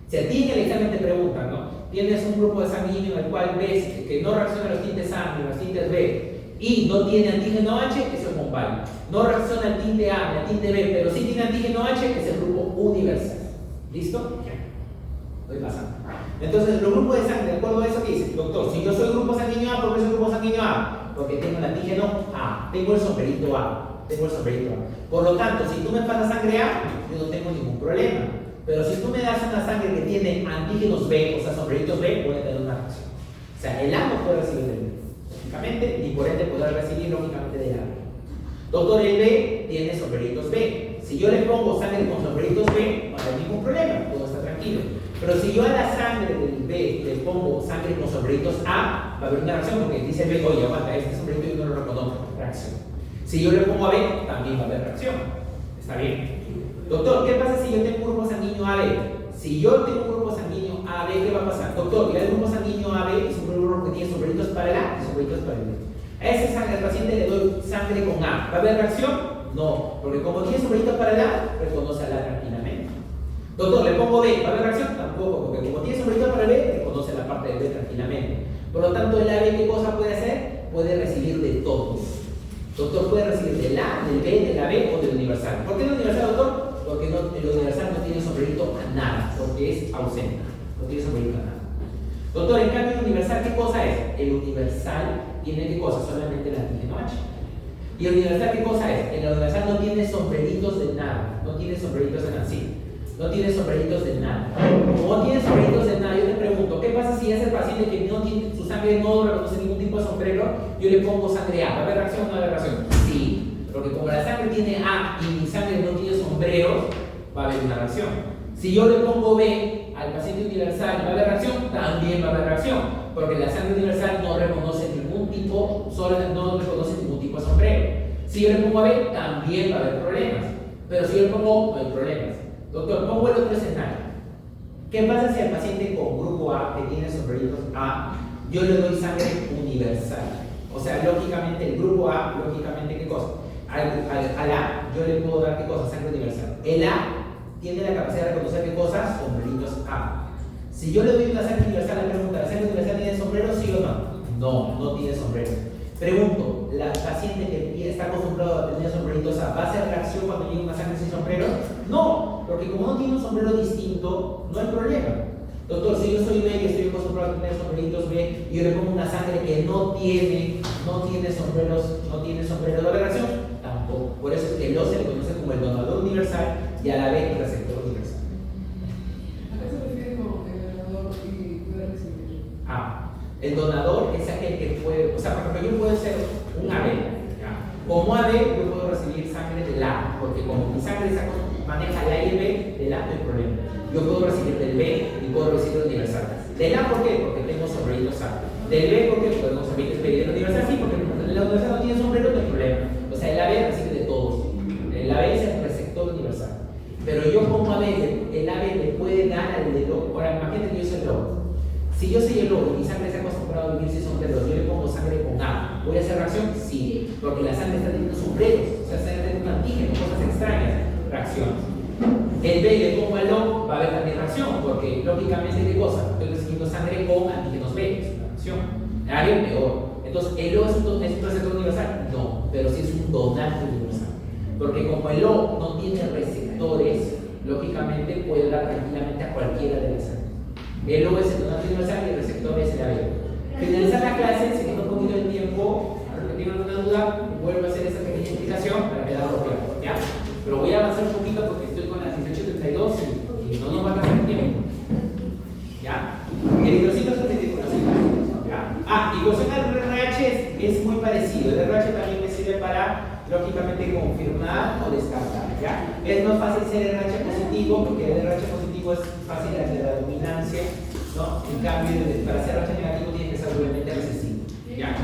S1: Si a ti en el examen te preguntan, ¿no? Tienes un grupo de sanguíneo en el cual ves que no reacciona a los tintes A ni a los tintes B y no tiene antígeno H, es el Bombay. No reacciona al tinte A ni al tinte B, pero sí tiene antígeno H, es el grupo universal. ¿Listo? Voy pasando. Entonces, los grupos de sangre, de acuerdo a eso, ¿qué dice? Doctor, si yo soy grupo sanguíneo A, ¿por qué soy grupo sanguíneo A? Porque tengo el antígeno A, tengo el sombrerito A. Por lo tanto, si tú me pasas sangre A, yo no tengo ningún problema. Pero si tú me das una sangre que tiene antígenos B, o sea, sombreritos B, voy a tener una reacción. O sea, el A no puede recibir del B, lógicamente, y por ende podrá recibir lógicamente del A. Doctor, el B tiene sombreritos B. Si yo le pongo sangre con sombreritos B, no hay ningún problema, todo está tranquilo. Pero si yo a la sangre del B le pongo sangre con sombreritos A, va a haber una reacción porque dice el B, oye, aguanta, este sombrerito yo no lo reconozco, reacción. Si yo le pongo a B, también va a haber reacción. ¿Está bien? Doctor, ¿qué pasa si yo tengo un grupo sanguíneo AB? Si yo tengo un grupo sanguíneo AB, ¿qué va a pasar? Doctor, el grupo sanguíneo AB es un grupo que tiene sombreritos para el A y sombreritos para el B. A ese sangre, al paciente le doy sangre con A. ¿Va a haber reacción? No, porque como tiene sombrerito para el A, reconoce al A tranquilamente. Doctor, le pongo B, ¿va a haber reacción? Tampoco, porque como tiene sombrerito para el B, reconoce la parte del B tranquilamente. Por lo tanto, el AB, ¿qué cosa puede hacer? Puede recibir de todos. Doctor, puede recibir del A, del B, del AB o del universal. ¿Por qué el universal, doctor? Porque el universal no tiene sombrerito a nada, porque es ausente. No tiene sombrerito a nada. Doctor, en cambio, el universal, ¿qué cosa es? El universal tiene ¿qué cosa? Solamente el antígeno H. ¿Y el universal qué cosa es? El universal no tiene sombreritos de nada. No tiene sombreritos de nada, sí. No tiene sombreritos de nada. Como no tiene sombreritos de nada, yo le pregunto, ¿qué pasa si es el paciente que no tiene, su sangre no reconoce ningún tipo de sombrero? Yo le pongo sangre A. ¿Va a haber reacción o no va a haber reacción? Sí. Porque como la sangre tiene A y mi sangre no tiene sombreros, va a haber una reacción. Si yo le pongo B al paciente universal, ¿va a haber reacción? También va a haber reacción. Porque la sangre universal no reconoce ningún tipo, no reconoce ningún tipo de sombrero. Si yo le pongo a B, también va a haber problemas. Pero si yo le pongo, no hay problemas. Doctor, pongo el otro escenario. ¿Qué pasa si al paciente con grupo A, que tiene sombreritos A, yo le doy sangre universal? O sea, lógicamente el grupo A, lógicamente, ¿qué cosa? Al A, yo le puedo dar, ¿qué cosa? Sangre universal. El A tiene la capacidad de reconocer, ¿qué cosas? Sombreritos A. Si yo le doy una sangre universal, le pregunto, ¿la sangre universal tiene sombrero, sí o no? No, no tiene sombrero. Pregunto, ¿la paciente que está acostumbrada a tener sombreritos A va a hacer reacción cuando llegue una sangre sin sombrero? No, porque como no tiene un sombrero distinto, no hay problema. Doctor, si yo soy B y estoy acostumbrado a tener sombreritos B y yo le pongo una sangre que no tiene sombreros, ¿va a haber reacción? Tampoco. Por eso es que el O se le conoce como el donador universal y a la B el receptor universal.
S3: ¿A qué se refiere con el donador y puede recibir?
S1: El donador es aquel que puede, o sea, por ejemplo, yo puedo ser un AB. ¿Ya? Como AB, yo puedo recibir sangre del A, porque como mi sangre maneja el A y el B, del A no hay problema. Yo puedo recibir del B y puedo recibir el universal. Del A, ¿por qué? Porque tengo sombreritos A. Del B, ¿por qué? Porque tengo sombreritos B. Y del universal, sí, porque el universal no tiene sombrero, no hay problema. O sea, el AB recibe de todos. El AB es el receptor universal. Pero yo como AB, el AB le puede dar al del O. Ahora, imagínate que yo soy el O. Si yo soy el O y mi sangre se ha acostumbrado a vivir sin sombreros, yo le pongo sangre con A, ¿voy a hacer reacción? Sí, porque la sangre está teniendo sombreros, o sea, está teniendo un antígeno, cosas extrañas, reacción. El B le pongo al O, va a haber también reacción, porque lógicamente, ¿qué cosa? Estoy recibiendo sangre con antígenos B, es una reacción. A es peor. Entonces, ¿el O es un receptor universal? No, pero sí es un donante universal. Porque como el O no tiene receptores, lógicamente puede dar tranquilamente a cualquiera de las sangres. El O es el donante universal y el receptor es el AB. Finalizar la clase, se quedó un poquito de tiempo. A los que tienen alguna duda, vuelvo a hacer esta pequeña explicación para quedarlo claro, ¿ya? Pero voy a avanzar un poquito porque estoy con las 18:32 y no nos va a pasar el tiempo. ¿Ya? El hidrocito es el hidrocito. ¿Ya? Y con el RH es muy parecido. El RH también me sirve para, lógicamente, confirmar o descartar, ¿ya? Es más fácil ser RH positivo porque el RH positivo es fácil de la dominancia, ¿no? En cambio, para ser RH negativo tiene que ser obviamente recesivo, ¿ya?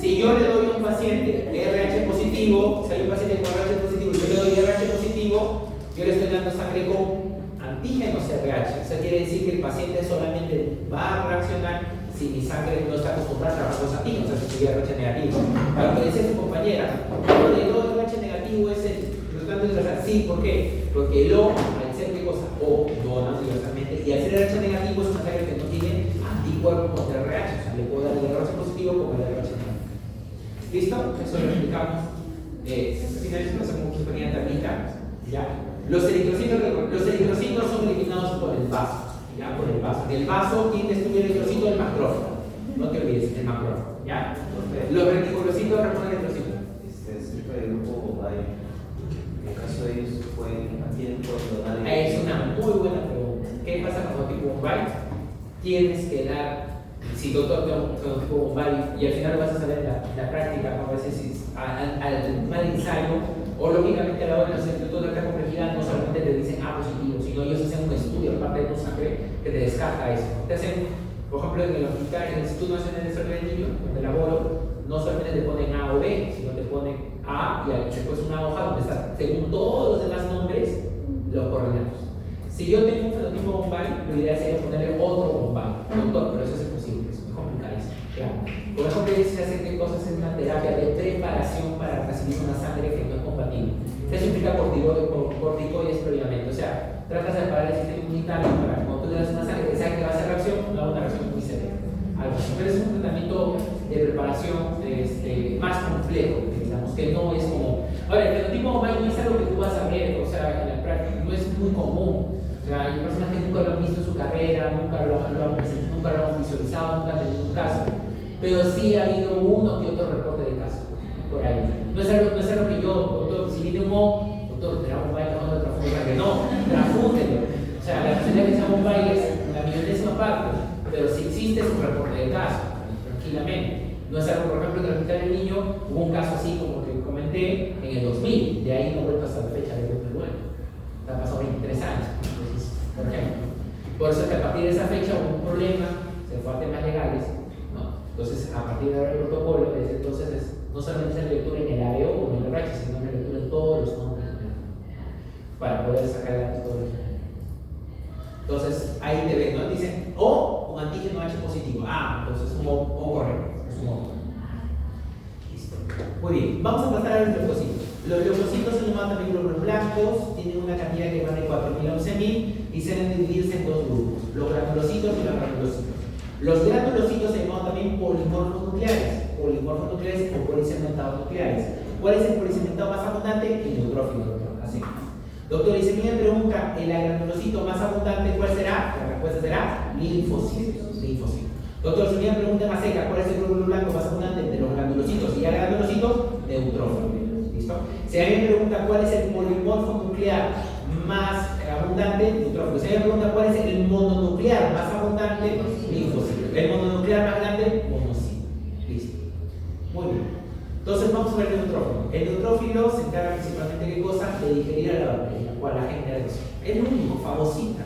S1: Si yo le doy a un paciente RH positivo, si hay un paciente con RH positivo y yo le doy RH positivo, yo le estoy dando sangre con antígenos RH. Eso quiere decir que el paciente solamente va a reaccionar si mi sangre no está acostumbrada a trabajar los antígenos, o sea, si tuviera RH negativo. Para lo que decía su compañera, el O RH negativo es el resultante universal. Sí, ¿por qué? Porque el O, al ser ¿qué cosa? O dona universalmente, y al ser RH negativo es una sangre que no tiene anticuerpos contra RH, o sea, le puedo dar el RH positivo como el RH negativo. ¿Listo? Eso lo explicamos. Finalmente no sé cómo se ponía tablita. ¿Ya? Los eritrocitos son eliminados por el vaso. ¿Ya? Por el vaso. El vaso, ¿quién destruye el eritrocito? El macrófago. No te olvides, el macrófago. ¿Ya? Los reticulocitos reponen el eritrocito.
S4: Cerca del grupo hay, en el caso de ellos, ¿Quién puede donar?
S1: Es una muy buena pregunta. ¿Qué pasa cuando tipo Bombay? Tienes que dar, si doctor tengo tipo Bombay y al final lo vas a saber en la práctica, como a veces al mal ensayo, o lógicamente a la hora de los institutos de alta complejidad no solamente te dicen A positivo, sino ellos hacen un estudio aparte de tu sangre que te descarta eso. Te hacen, por ejemplo, en el hospital, en el Instituto Nacional de Desarrollo del Niño, donde laboro, no solamente te ponen A o B, sino te ponen A y después una hoja donde está, según todos los demás nombres, los coordenados. Si yo tengo un fenotipo Bombay, lo ideal sería ponerle otro Bombay, doctor, pero eso es imposible, es muy complicadísimo. Claro. Por ejemplo, se hace que cosas en una terapia de preparación para recibir una sangre que no es compatible. Eso implica corticoides previamente, o sea, tratas de parar el sistema inmunitario para que cuando tú le das una sangre que sabes que va a hacer reacción, no haga una reacción muy severa. Pero es un tratamiento de preparación más complejo, digamos, que no es como. Ahora, el fenotipo Bombay no es algo que tú vas a ver, o sea, en la práctica, no es muy común. O sea, hay personas que nunca lo han visto en su carrera, nunca lo han visualizado, nunca han tenido un caso. Pero sí ha habido uno que otro reporte de caso por ahí. No es algo que yo, doctor, si viene un O, doctor, te da Bombay, te da otra forma, que no, trafúndelo. O sea, la posibilidad de que sea Bombay es la millonésima parte, pero si existe es un reporte de caso, tranquilamente. No es algo, por ejemplo, en el hospital del niño hubo un caso así como que comenté en el 2000, de ahí no vuelto hasta la fecha del 2009. Ha pasado 23 años, entonces, por ejemplo. Por eso es que a partir de esa fecha hubo un problema, se fue a temas legales, ¿no? Entonces, a partir de ahora el protocolo, desde entonces no solamente es la lectura en el ABO o en el RH, sino la lectura en todos los nombres para poder sacar la histología. Entonces, ahí te ven, ¿no? Dicen, o con antígeno H positivo. Ah, entonces es un O correcto, es un O. Listo. Muy bien, vamos a pasar a los leucocitos. Los leucocitos son llamados también glóbulos blancos, tienen una cantidad que va de 4.000 a 11.000 y se deben dividirse en dos grupos, los granulocitos y los granulocitos. Los granulocitos se llaman también polimorfos nucleares o polisegmentados nucleares. ¿Cuál es el polisegmentado más abundante? El neutrófilo, doctor. Así. Doctor, y si me pregunta, el granulocito más abundante, ¿cuál será? La respuesta será linfocitos. Doctor, si me pregunta más seca, ¿cuál es el glóbulo blanco más abundante de los granulocitos? Y ya granulocitos, neutrófilo. ¿Listo? Si alguien me pregunta cuál es el polimorfo nuclear más abundante, neutrófilo. Si alguien me pregunta cuál es el mononuclear más abundante, linfocito. El mononuclear más grande, monocito. Listo. Muy bien. Entonces vamos a ver el neutrófilo. El neutrófilo se encarga principalmente de qué cosa? De digerir a la bacteria o a la generación. Es lo único, fagocita.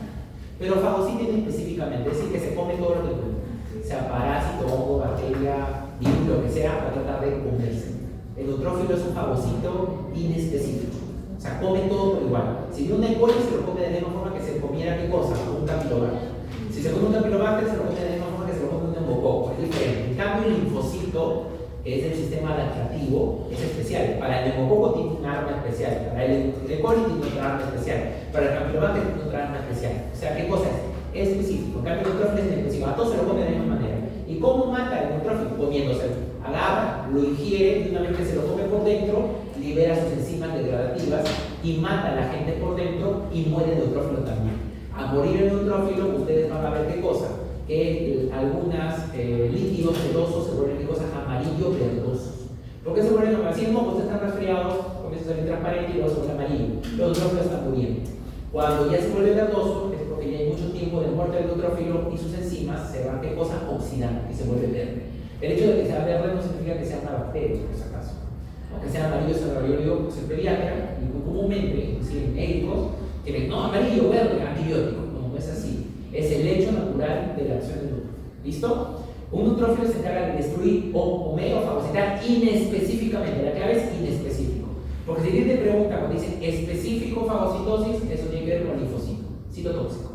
S1: Pero fagocita específicamente, es decir, que se come todo lo que come. Sea parásito, hongo, bacteria, virus, lo que sea, para tratar de comerse. El neutrófilo es un fagocito inespecífico. O sea, come todo por igual. Si viene un E. coli, se lo come de la misma forma que se comiera qué cosa, un campylobacter. Si se come un campylobacter, se lo come de la misma forma que se lo come un neumococo. Es diferente. En cambio, el linfocito, que es el sistema adaptativo, es especial. Para el neumococo tiene un arma especial. Para el E. coli tiene otra arma especial. Para el campylobacter tiene otra arma especial. O sea, ¿qué cosa es? Es específico. En cambio, el neutrófilo es específico. A todos se lo come de la misma manera. ¿Y cómo mata el neutrófilo? Comiéndoselo. Agarra, lo ingiere y una vez que se lo come por dentro, libera sus enzimas degradativas y mata a la gente por dentro y muere el neutrófilo también. A morir el neutrófilo, ustedes van a ver qué cosa, que algunos líquidos sedosos se vuelven qué cosas amarillo-verdosos. ¿Por qué se vuelven amarillos? Si el moco están resfriados, comienza a salir transparente y luego se vuelve amarillo. Los neutrófilos están muriendo. Cuando ya se vuelve verdoso, es porque ya hay mucho tiempo de muerte del neutrófilo y sus enzimas se van qué cosa oxidando y se vuelve verde. El hecho de que sea verde no significa que sea una bacteria, por si acaso. Aunque sea amarillo, yo digo, pues el pediatra, y muy comúnmente, inclusive médicos, que ven, no, amarillo, verde, antibiótico. No es así. Es el hecho natural de la acción del neutrófilo. ¿Listo? Un neutrófilo se encarga de destruir o comer o fagocitar inespecíficamente. La clave es inespecífico. Porque si alguien te pregunta, cuando dicen específico fagocitosis, eso tiene que ver con linfocito, citotóxico.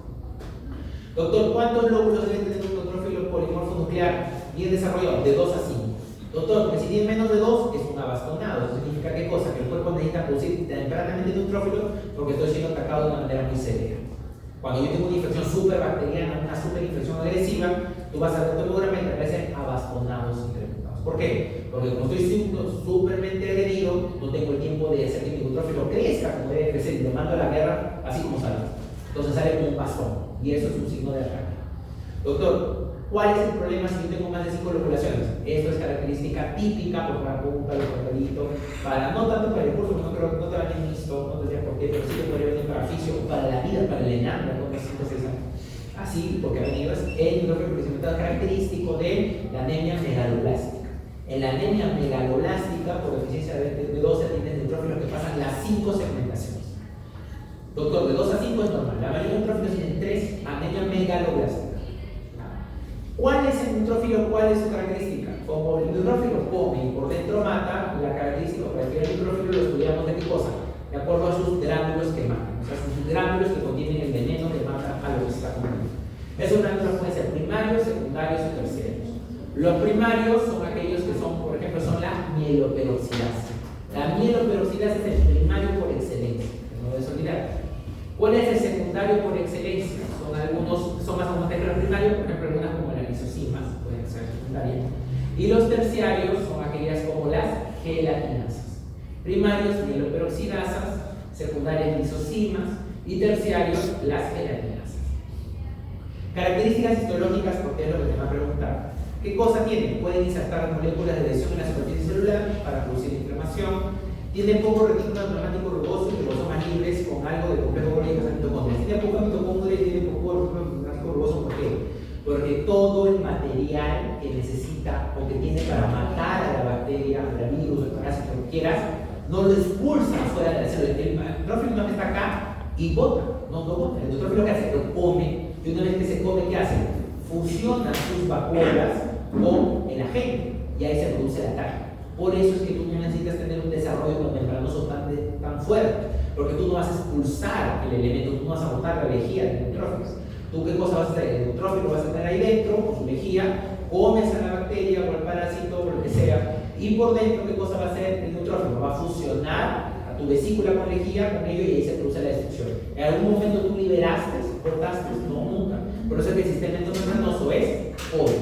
S1: Doctor, ¿cuántos lóbulos debe tener un neutrófilo polimorfo nuclear bien desarrollado? De 2 a 5. Doctor, porque si tiene menos de 2 es un abastonado. Eso significa qué cosa? Que el cuerpo necesita producir tempranamente neutrófilo porque estoy siendo atacado de una manera muy severa. Cuando yo tengo una infección superbacteriana, una superinfección agresiva, tú vas a ver tu hemograma y te aparecen abastonados y trepuntados. ¿Por qué? Porque como estoy siendo supermente agredido, no tengo el tiempo de hacer que mi neutrófilo crezca como debe crecer y le mando a la guerra así como sale. Entonces sale como un bastón y eso es un signo de ataque. Doctor, ¿cuál es el problema si yo tengo más de 5 loculaciones? Esto es característica típica por la punta, los papelitos, para no tanto para el curso, porque no te van a listo, no tendría por qué pero sí que podría venir para fisio o para la vida, para el enano, ¿no? Así, porque ha venido el neutrófilo pluricementado característico de la anemia megaloblástica. En la anemia megaloblástica, por deficiencia de B12, tienes neutrófilos que pasan las 5 segmentaciones. Doctor, de 2 a 5 es normal. La mayoría de neutrófilos tienen 3, anemia megaloblástica. ¿Cuál es el neutrófilo? ¿Cuál es su característica? Como el neutrófilo come y por dentro mata, la característica para el neutrófilo lo estudiamos de qué cosa? De acuerdo a sus gránulos que matan. O sea, sus gránulos que contienen el veneno que mata a lo que se está comiendo. Esos gránulos pueden ser primarios, secundarios y terciarios. Los primarios son aquellos que son, por ejemplo, son la mieloperoxidasa. La mieloperoxidasa es el primario por excelencia. No debes olvidar. ¿Cuál es el secundario por excelencia? Son más abundantes que los primarios, por ejemplo, algunas como las lisosimas pueden ser secundarias. Y los terciarios son aquellas como las gelatinasas. Primarios, mieloperoxidasas, secundarias, lisosimas y terciarios, las gelatinasas. Características histológicas, porque es lo que te va a preguntar. ¿Qué cosa tienen? Pueden insertar moléculas de lesión en la superficie celular para producir inflamación. Tienen poco retículo plasmático rugoso y ribosomas libres con algo de complejo Golgi y mitocondria. Tiene poco mitocondria y tiene poco retículo plasmático rugoso. ¿Por qué? Porque todo el material que necesita o que tiene para matar a la bacteria, al virus, al parásito, lo que quieras, no lo expulsa fuera de la célula. El neutrófilo no está acá y bota, no bota. El neutrófilo que hace, lo come, y una vez que se come, ¿qué hace? Fusiona sus vacuolas con el agente y ahí se produce el ataque. Por eso es que tú no necesitas tener un desarrollo membranoso tan fuerte, porque tú no vas a expulsar el elemento, tú no vas a botar la lejía de neutrófilos. ¿Tú qué cosa vas a hacer? El neutrófilo vas a tener ahí dentro, con su lejía, comes a la bacteria o al parásito o lo que sea, y por dentro, ¿qué cosa va a hacer el neutrófilo? Va a fusionar a tu vesícula con lejía, con ello, y ahí se produce la destrucción. ¿En algún momento tú liberaste, cortaste? No, nunca. Por eso es que el sistema endomembranoso es pobre.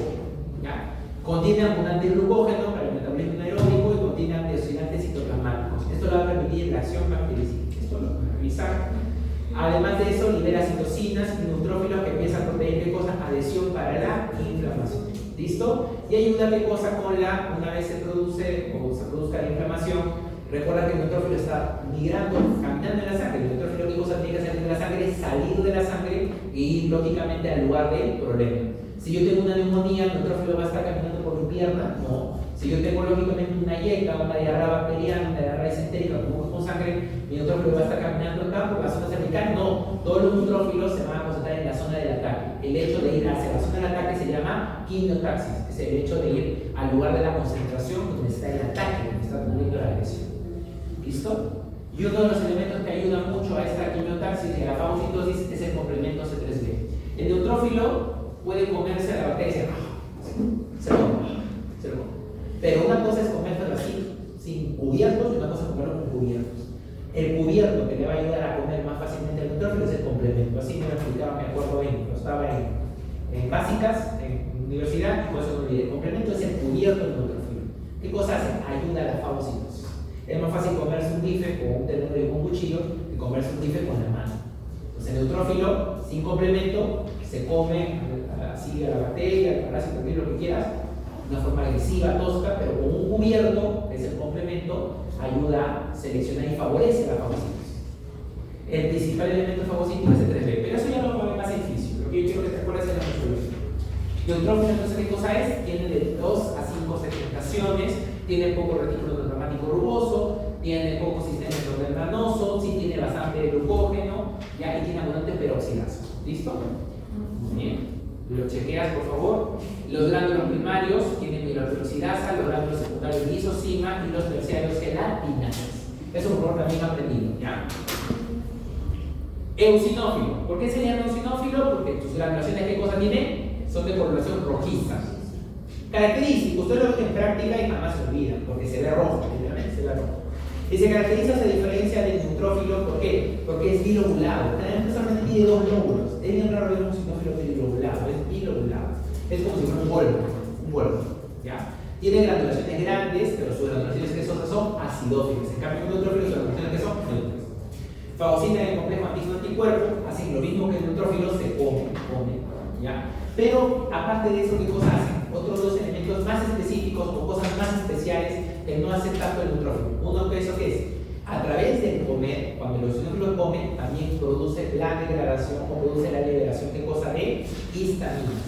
S1: ¿Ya? Contiene abundante glucógeno para el metabolismo anaeróbico y contiene antioxidantes citoplasmáticos. Esto lo va a permitir la acción bactericida. Esto lo van a revisar. Además de eso, libera citocinas y neutrófilos que empiezan a proteger qué cosa, adhesión para la inflamación. ¿Listo? Y ayuda qué cosa con una vez se produce o se produzca la inflamación. Recuerda que el neutrófilo está migrando, caminando en la sangre. El neutrófilo qué cosa tiene que hacer de la sangre, salir de la sangre y ir lógicamente al lugar del problema. Si yo tengo una neumonía, el neutrófilo va a estar caminando por mi pierna, no. Si yo tengo lógicamente una yeca, una diarrea bacteriana, una diarrea disentérica, con sangre, mi neutrófilo va a estar caminando acá por la zona cervical, no. Todos los neutrófilos se van a concentrar en la zona del ataque. El hecho de ir hacia la zona del ataque se llama quimiotaxis, es el hecho de ir al lugar de la concentración donde está el ataque, donde está ocurriendo la agresión. ¿Listo? Y uno de los elementos que ayudan mucho a esta quimiotaxis y a la fagocitosis es el complemento C3b. El neutrófilo puede comerse a la bacteria, se lo come. Pero una cosa es comérselo así, sin cubiertos, y una cosa es comerlo con cubiertos. El cubierto que le va a ayudar a comer más fácilmente el neutrófilo es el complemento. Así me lo explicaba, me acuerdo cuando estaba en básicas, en universidad, y por eso no olvidé. El complemento es el cubierto del neutrófilo. ¿Qué cosa hace? Ayuda a la fagocitosis. Es más fácil comerse un bife con un tenedor y con un cuchillo que comerse un bife con la mano. Entonces el neutrófilo, sin complemento, se come así a la bacteria, al parásito, lo que quieras, de una forma agresiva, tosca, pero con un cubierto, que es el complemento, ayuda a seleccionar y favorece la fagocitosis. El principal elemento fagocítico es el 3B, pero eso ya lo vamos a ver más en físico. Lo que yo quiero que te acuerdes es la metodología. Neutrófilo, entonces, ¿qué cosa es? Tiene de 2 a 5 segmentaciones, tiene poco retículo plasmático rugoso, tiene poco sistema endomembranoso, sí tiene bastante glucógeno, ya, y tiene abundante peroxidasa. ¿Listo? Muy bien. Lo chequeas, por favor. Los gránulos primarios tienen mieloperoxidasa, los gránulos secundarios lisosima y los terciarios gelatinasas. Eso por favor también aprendido, ¿ya? Eosinófilo. ¿Por qué se llama eosinófilo? Porque sus granulaciones, ¿qué cosa tienen? Son de coloración rojiza. Característico, usted lo ve en práctica y jamás se olvida, porque se ve rojo, literalmente se ve rojo. Y se caracteriza, se diferencia del neutrófilo, ¿por qué? Porque es bilobulado. Generalmente solamente tiene 2 lóbulos. Es bien raro ver un eosinófilo bilobulado, es bilobulado. Es como si fuera un bulbo, ¿ya? Tiene granulaciones grandes, pero sus granulaciones que son acidófilas. En cambio, el neutrófilo, sus granulaciones que son neutras. Fagocitan el complejo antígeno-anticuerpo, hacen lo mismo que el neutrófilo, se come, ¿ya? Pero, aparte de eso, ¿qué cosas hacen? Otros 2 elementos más específicos o cosas más especiales que no hacen tanto el neutrófilo. Uno que eso que es, a través del comer, cuando el eosinófilo come, también produce la degradación o produce la liberación, ¿qué cosa? De histaminas.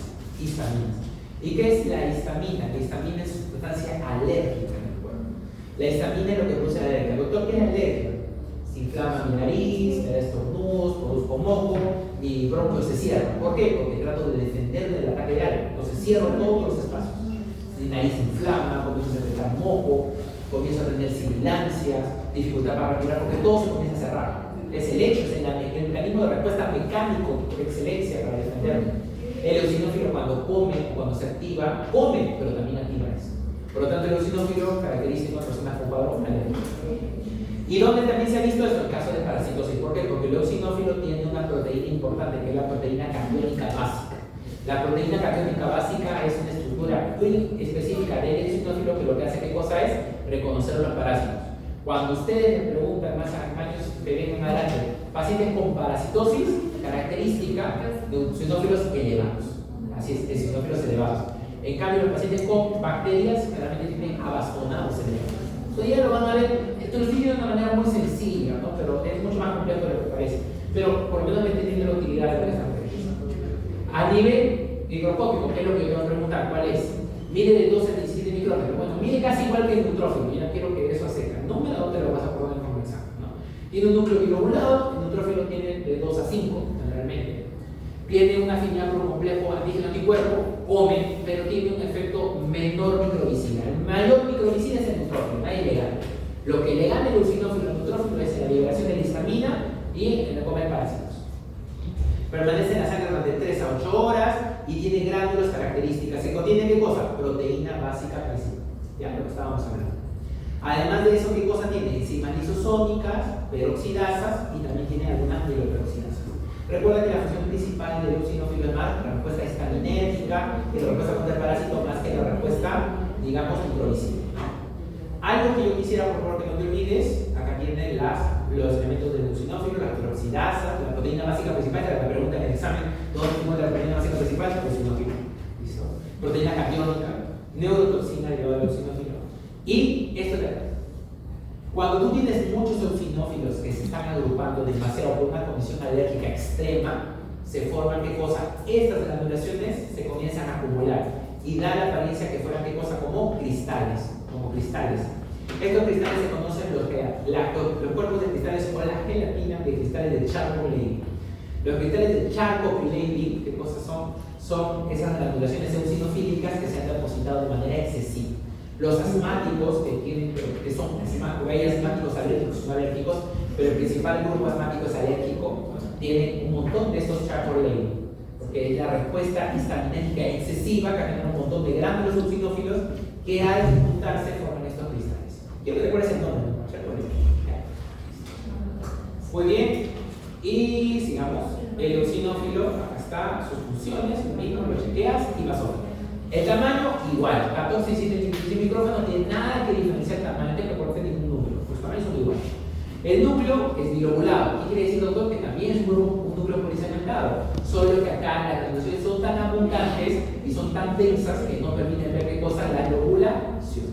S1: ¿Y qué es la histamina? La histamina es una sustancia alérgica en el cuerpo. La histamina es lo que produce la alergia. Doctor, ¿qué es alergia? Se inflama mi nariz, me da estornudos, produzco moco, mi bronquio se cierra. ¿Por qué? Porque trato de defenderme del ataque de algo. Entonces cierro todos los espacios. Mi nariz se inflama, comienzo a secretar moco, comienzo a tener sibilancias, dificultad para respirar, porque todo se comienza a cerrar. Es el hecho, es el mecanismo de respuesta mecánico por excelencia para defenderme. El eosinófilo cuando come, cuando se activa, come, pero también activa eso. Por lo tanto, el eosinófilo característico de personas con cuadro alérgico. ¿Y dónde también se ha visto esto? En caso de parasitosis. ¿Por qué? Porque el eosinófilo tiene una proteína importante, que es la proteína catiónica básica. La proteína catiónica básica es una estructura muy específica del eosinófilo que lo que hace, ¿qué cosa es? Reconocer los parásitos. Cuando ustedes le preguntan más años que vengan adelante, pacientes con parasitosis, característica de eosinófilos elevados. Así es, eosinófilos elevados. En cambio, los pacientes con bacterias generalmente tienen abastonados elevados. Entonces ya lo van a ver, esto lo estoy diciendo de una manera muy sencilla, ¿no? Pero es mucho más complejo de lo que parece. Pero por lo menos me entienden la utilidad de esta bacteria. A nivel microscópico, que es lo que yo te voy a preguntar, ¿cuál es? Mide de 12 a 17 micrómetros. Bueno, mide casi igual que el neutrófilo. Yo no quiero que eso seca. No me da dónde lo vas a poner con el examen, ¿no? Tiene un núcleo bilobulado, el neutrófilo tiene de 2 a 5, generalmente. Tiene una afinidad por un complejo antígeno-anticuerpo, come, pero tiene un efecto menor microbicida. El mayor microbicida es el neutrófilo, nadie le gana. Lo que le gana el eosinófilo al neutrófilo es la liberación de la histamina y en el comer parásitos. Permanece en la sangre durante 3 a 8 horas y tiene gránulos características. ¿Se contiene qué cosa? Proteína básica principal. Ya lo que estábamos hablando. Además de eso, ¿qué cosa tiene? Enzimas lisosómicas, peroxidasas y también tiene algunas mieloperoxidasas. Recuerda que la función principal del eosinófilo es más la respuesta histaminérgica, que la respuesta contra el parásito, más que la respuesta, digamos, microbicida. Algo que yo quisiera, por favor, que no te olvides, acá tienen los elementos del eosinófilo, las peroxidasas, la proteína básica principal, que la pregunta en el examen, ¿dónde tengo la proteína básica principal? Eosinófilo. ¿Listo? Proteína catiónica, neurotoxina derivada del eosinófilo. Y esto de acá. Cuando tú tienes muchos eosinófilos que se están agrupando demasiado por una condición alérgica extrema, se forman, ¿qué cosa? Estas granulaciones se comienzan a acumular y da la apariencia que fueran, ¿qué cosa? Como cristales. Estos cristales se conocen los cuerpos de cristales o la gelatina de cristales de Charcot-Leydig. Los cristales de Charcot-Leydig, ¿qué cosas son? Son esas granulaciones eosinofílicas que se han depositado de manera excesiva. Los asmáticos que son asmáticos, hay asmáticos alérgicos, son alérgicos, pero el principal grupo asmático es alérgico, tiene un montón de estos Charcot-Leydig, porque es la respuesta histaminérgica excesiva que genera un montón de gránulos eosinófilos que al juntarse forman estos cristales. Quiero que recuerdes el nombre, ¿no? Charcot-Leydig. Muy bien, y sigamos. El eosinófilo, acá está, sus funciones, lo chequeas y basófilo. El tamaño, igual, 14 y 7 micrófonos no tiene nada que diferenciar el tamaño, no te comporte ningún núcleo, pues tamaños son iguales. El núcleo es bilobulado. ¿Qué quiere decir, doctor? Que también es un núcleo polisegmentado, solo que acá las granulaciones son tan abundantes y son tan densas que no permiten ver qué cosa, la lobulación.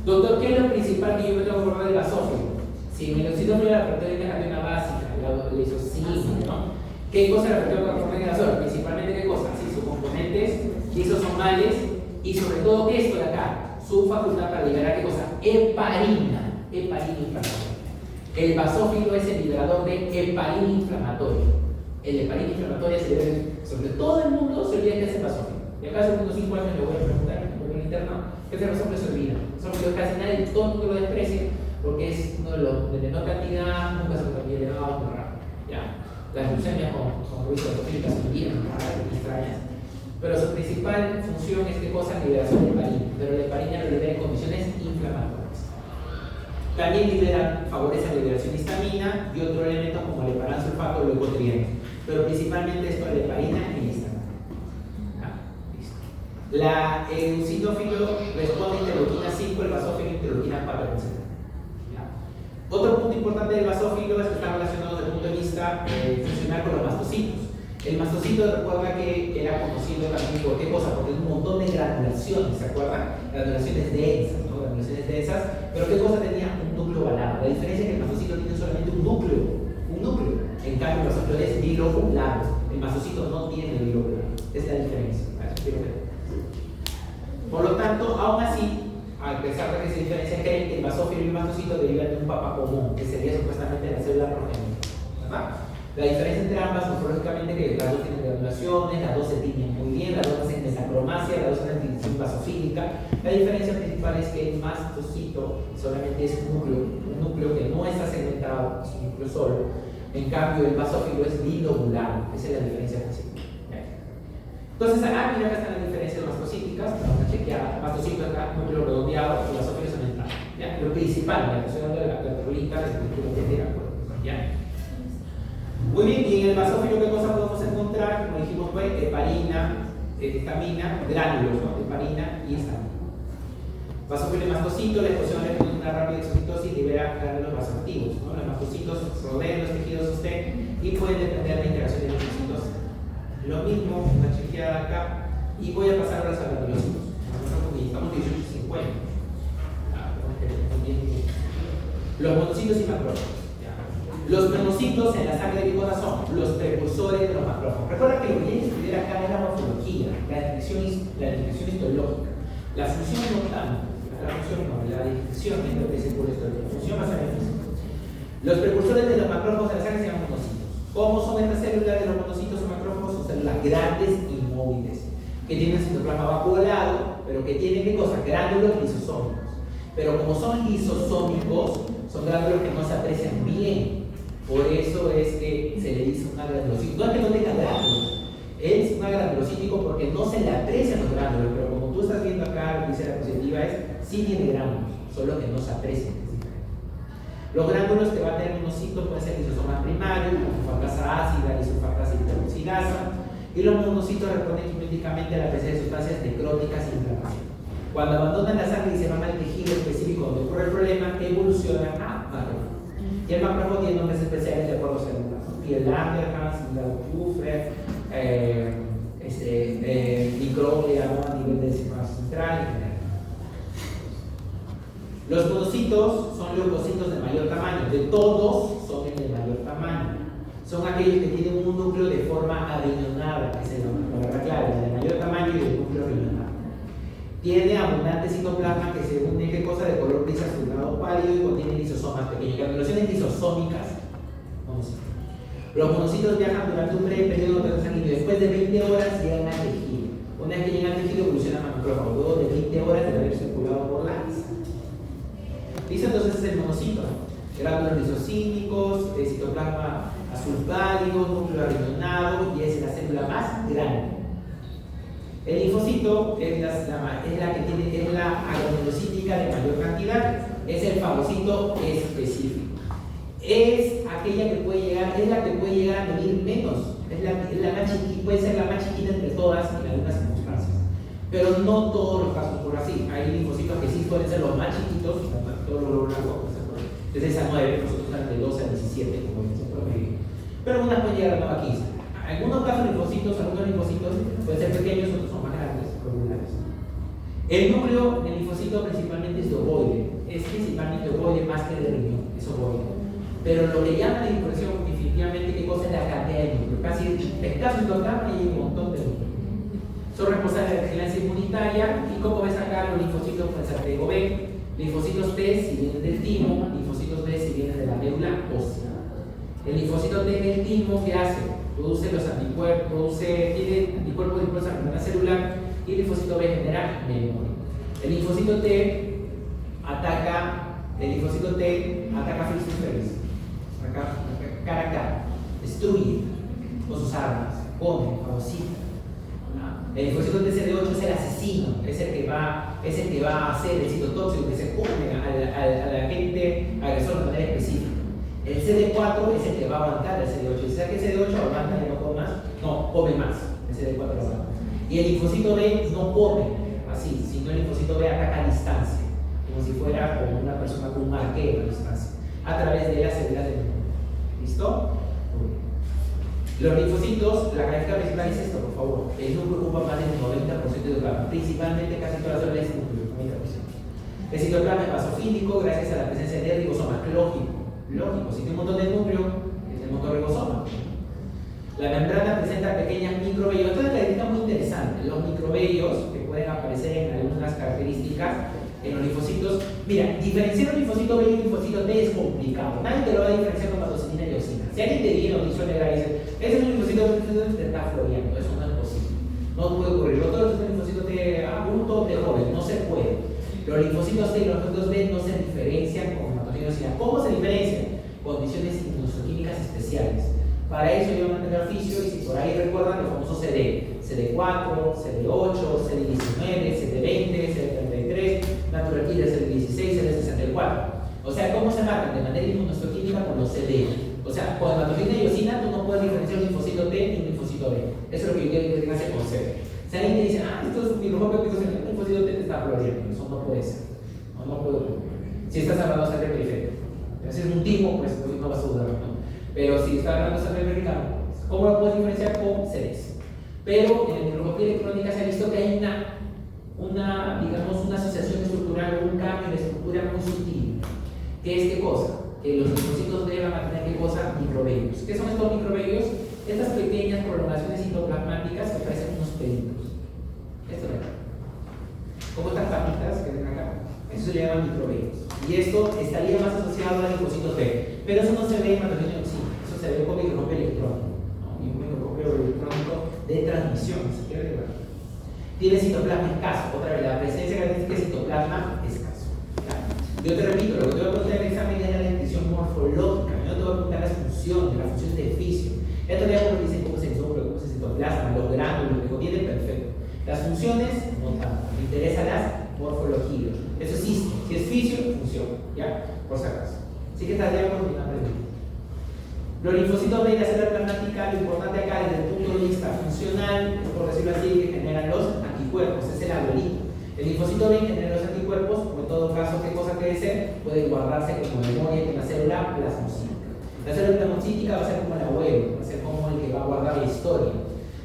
S1: Doctor, ¿qué es lo principal que yo me tengo que acordar del basófilo? Si en el eosinófilo la proteína catiónica básica, la lisosina, ¿no? ¿Qué cosa la proteína catiónica básica? Principalmente, ¿qué cosa? Sí, sus componentes lisosomales y sobre todo esto de acá, su facultad para liberar, ¿qué cosa? Heparina inflamatoria. El basófilo es el liberador de heparina inflamatoria. El heparina inflamatoria se libera sobre todo el mundo, se olvida que es el basófilo. Y acá hace unos 5 años le voy a preguntar en el interno qué es el basófilo, se olvida. Basófilo casi nadie, todo el mundo lo desprecia porque es uno de los de menor cantidad, nunca se lo cambia elevado, muy raro. ¿Ya? Las leucemias con ruido basófilica son bien raras y extrañas. Pero su principal función es, ¿qué cosa? Liberación de heparina. Pero la heparina lo libera en condiciones inflamatorias. También favorece la liberación de histamina y otros elementos como el heparansulfato o leucotrienos. Pero principalmente esto de la heparina y histamina. Listo. La eosinófilo responde a interleuquina 5, el basófilo interleuquina 4, etc. Otro punto importante del basófilo es que está relacionado desde el punto de vista funcional con los mastocitos. El mastocito, recuerda que era conocido también por qué cosa, porque tiene un montón de granulaciones, ¿se acuerdan? Granulaciones densas, ¿no? Granulaciones densas, pero qué cosa tenía un núcleo ovalado. La diferencia es que el mastocito tiene solamente un globulado. El mastocito no tiene globulado. Esa es la diferencia. Eso quiero ver. Por lo tanto, aún así, a pesar de que se diferencia, creen que el basófilo y el mastocito derivan de un papá común, que sería supuestamente la célula progenitora. ¿Verdad? La diferencia entre ambas, morfológicamente, que las dos tienen granulaciones, las dos se tiñen muy bien, las dos hacen metacromacia, las dos hacen tinción basofílica. La diferencia principal es que el mastocito solamente es un núcleo que no está segmentado, es un núcleo solo. En cambio, el basófilo es bilobulado. Esa es la diferencia principal. Entonces, mira, acá están las diferencias mastocíticas, vamos a chequear. Mastocito acá, núcleo redondeado, y basófilo cementado. ¿Ya? Lo principal, estoy hablando de la perlita, de estructura que tiene, ¿ya? Muy bien, y en el basófilo, ¿qué cosa podemos encontrar? Como dijimos, pues, heparina, estamina, gránulos, ¿no? Heparina y estamina. Basófilo y mastocito, la exposición de una rápida exocitosis libera gránulos vasoactivos, ¿no? Los mastocitos rodean los tejidos sostén y pueden depender de la integración de los linfocitos. Lo mismo, una chequeada acá, y voy a pasar ahora a los granulocitos. Estamos 18:50. Los monocitos y macrófagos. Los monocitos en la sangre de glucosa son los precursores de los macrófagos. Recuerda que lo que hay que estudiar acá es la morfología, la descripción histológica. La función no tanto, la descripción es lo que es el puesto de la función más beneficio. Los precursores de los macrófagos en la sangre se llaman monocitos. ¿Cómo son estas células de los monocitos o macrófagos? Son células grandes y móviles, que tienen citoplasma vacuolado, pero que tienen ¿qué cosa? Gránulos lisosómicos. Pero como son lisosómicos, son gránulos que no se aprecian bien. Por eso es que se le dice una granulocítico. No es que no tenga gránulos, es un granulocítico porque no se le aprecian los gránulos, pero como tú estás viendo acá, lo que dice la diapositiva es, sí tiene gránulos, solo que no se aprecian. Los gránulos que va a tener un monocito pueden ser lisosomas primarios, sulfacasa ácida, lisosulfatasa hidroxilasa, y los monocitos responden quimiotípicamente a la presencia de sustancias necróticas y inflamación. Cuando abandonan la sangre y se van al tejido específico donde ocurre el problema, evolucionan a macrófago. Y el macrófago tiene nombres especiales de acuerdo a células. Piel Langerhans, Puffer, microglia, ¿no? A nivel del sistema central y general. Los monocitos son leucocitos de mayor tamaño. De todos, son el de mayor tamaño. Son aquellos que tienen un núcleo de forma ariñonada, que es la verdad clara, el de mayor tamaño y el núcleo ariñonado. Tiene abundante citoplasma que se une, ¿qué cosa? De color gris azulado pálido y contiene lisosomas pequeños. Granulaciones lisosómicas. Los monocitos viajan durante un breve periodo de sanguíneo. Después de 20 horas llegan al tejido. Una vez que llegan al tejido, evolucionan a macrófago. Luego de 20 horas de haber circulado por la sangre. ¿Listo? Entonces es el monocito. Gránulos lisocímicos, citoplasma azul pálido, núcleo ariñonado y es la célula más grande. El linfocito es la agranulocítica de mayor cantidad, es el fagocito específico. Es aquella que puede llegar, es la que puede llegar a medir menos, es la más chiquita, puede ser la más chiquita entre todas en algunas circunstancias. Pero no todos los casos por así. Hay linfocitos que sí pueden ser los más chiquitos, todos los glóbulos blancos, desde esa 9, nosotros están de 12 a 17, como dicen promedio. Pero algunas pueden llegar a 15. En algunos casos algunos linfocitos pueden ser pequeños, otros son más grandes, globulares. El núcleo del linfocito principalmente es ovoide, es principalmente ovoide más que de riñón, es ovoide. Pero lo que llama la infección definitivamente, ¿qué cosa es la cantidad de núcleo? Casi en caso de total hay un montón de núcleos. Son responsables de la vigilancia inmunitaria y como ves acá, los linfocitos pueden ser T o B, linfocitos T si vienen del timo, linfocitos B si vienen de la médula ósea. El linfocito T en el timo, ¿qué hace? Produce los anticuerpos, tiene anticuerpos de impulso a la membrana celular y el linfocito B genera memoria. El linfocito T ataca felices, cara a cara, destruye con sus armas, come, fagocita. El linfocito TCD8 es el asesino, es el que va a hacer el citotóxico que se come al agente agresor de manera específica. El CD4 es el que va a aguantar el CD8. Si sabe que el CD8 aguanta y no come más. El CD4 lo aguanta. Y el linfocito B no come así, sino el linfocito B ataca a distancia, como si fuera como una persona con un arquero a distancia, a través de las células del núcleo. ¿Listo? Los linfocitos, la característica principal es esto, por favor. El núcleo ocupa más del 90% de citoplasma, principalmente casi todas las células del núcleo, 90%. El citoplasma es basofílico gracias a la presencia de ribosomas, lógico, si tiene un montón de núcleo, es el motor ribosoma. presenta pequeñas microvellos. Esto es una característica muy interesante. Los microvellos que pueden aparecer en algunas características en los linfocitos. Mira, diferenciar un linfocito B y un linfocito T es complicado. Nadie te lo va a diferenciar con patocitina y eosina. Si alguien te viene o te suele dar y dice, ese es un linfocito que te está floreando, eso no es posible. No puede ocurrir. Lo otro es un linfocito T adulto, T joven, no se puede. Los linfocitos T y los linfocitos B no se diferencian con patocitina y eosina. ¿Cómo se diferencian? Condiciones inmunoquímicas especiales. Para eso yo voy a mantener oficio y si por ahí recuerdan el famoso CD, CD4, CD8, CD19, CD20, CD33, Natural Killer CD16, CD64. O sea, ¿cómo se marcan? De manera inmunoquímica con los CD. O sea, con hematocrit y eosina tú no puedes diferenciar un linfocito T y un linfocito B. Eso es lo que yo quiero que tengas con CD. Si alguien te dice, esto es un microscopio que un linfocito T te está floreando, eso no puede ser. No puede ocurrir. Si estás hablando de sangre periférica. Si es un timo, pues no vas a dudar, ¿no? Pero si está hablando de sangre periférica, ¿cómo lo puedes diferenciar? Con CDs. Pero en la microscopía electrónica se ha visto que hay digamos, una asociación estructural o un cambio de estructura muy sutil. ¿Qué es qué cosa? Que los linfocitos B van a tener qué cosa? Microvellos. ¿Qué son estos microvellos? Estas pequeñas prolongaciones citoplasmáticas que parecen unos pelitos. Esto de acá. Como estas papitas que ven acá. Eso se llama microvellos. Y esto estaría más asociado a linfocitos B. Pero eso no se ve en hematocrit y eosina. Eso se ve con microscopio electrónico. Y un microscopio electrónico de transmisión, si quiere ver. Tiene citoplasma escaso. Otra vez, la presencia característica de citoplasma escaso. ¿Ya? Yo te repito, lo que te voy a preguntar en el examen es la descripción morfológica. Yo no te voy a preguntar las funciones, la función de fisio. Esto ya como dicen cómo se ensopla, cómo se citoplasma, los gránulos, que contiene perfecto. Las funciones, no tanto. Me interesan las morfologías. Eso sí, si es fisio, funciona. ¿Ya? Por si acaso. Así que estaría con una pregunta. Los linfocitos B y la célula plasmática, lo importante acá desde el punto de vista funcional, por decirlo así, que generan los anticuerpos, es el abuelito. El linfocito B genera los anticuerpos, o en todo caso, ¿qué cosa quiere ser? Puede guardarse como memoria en la célula plasmocítica. La célula plasmocítica va a ser como el abuelo, va a ser como el que va a guardar la historia.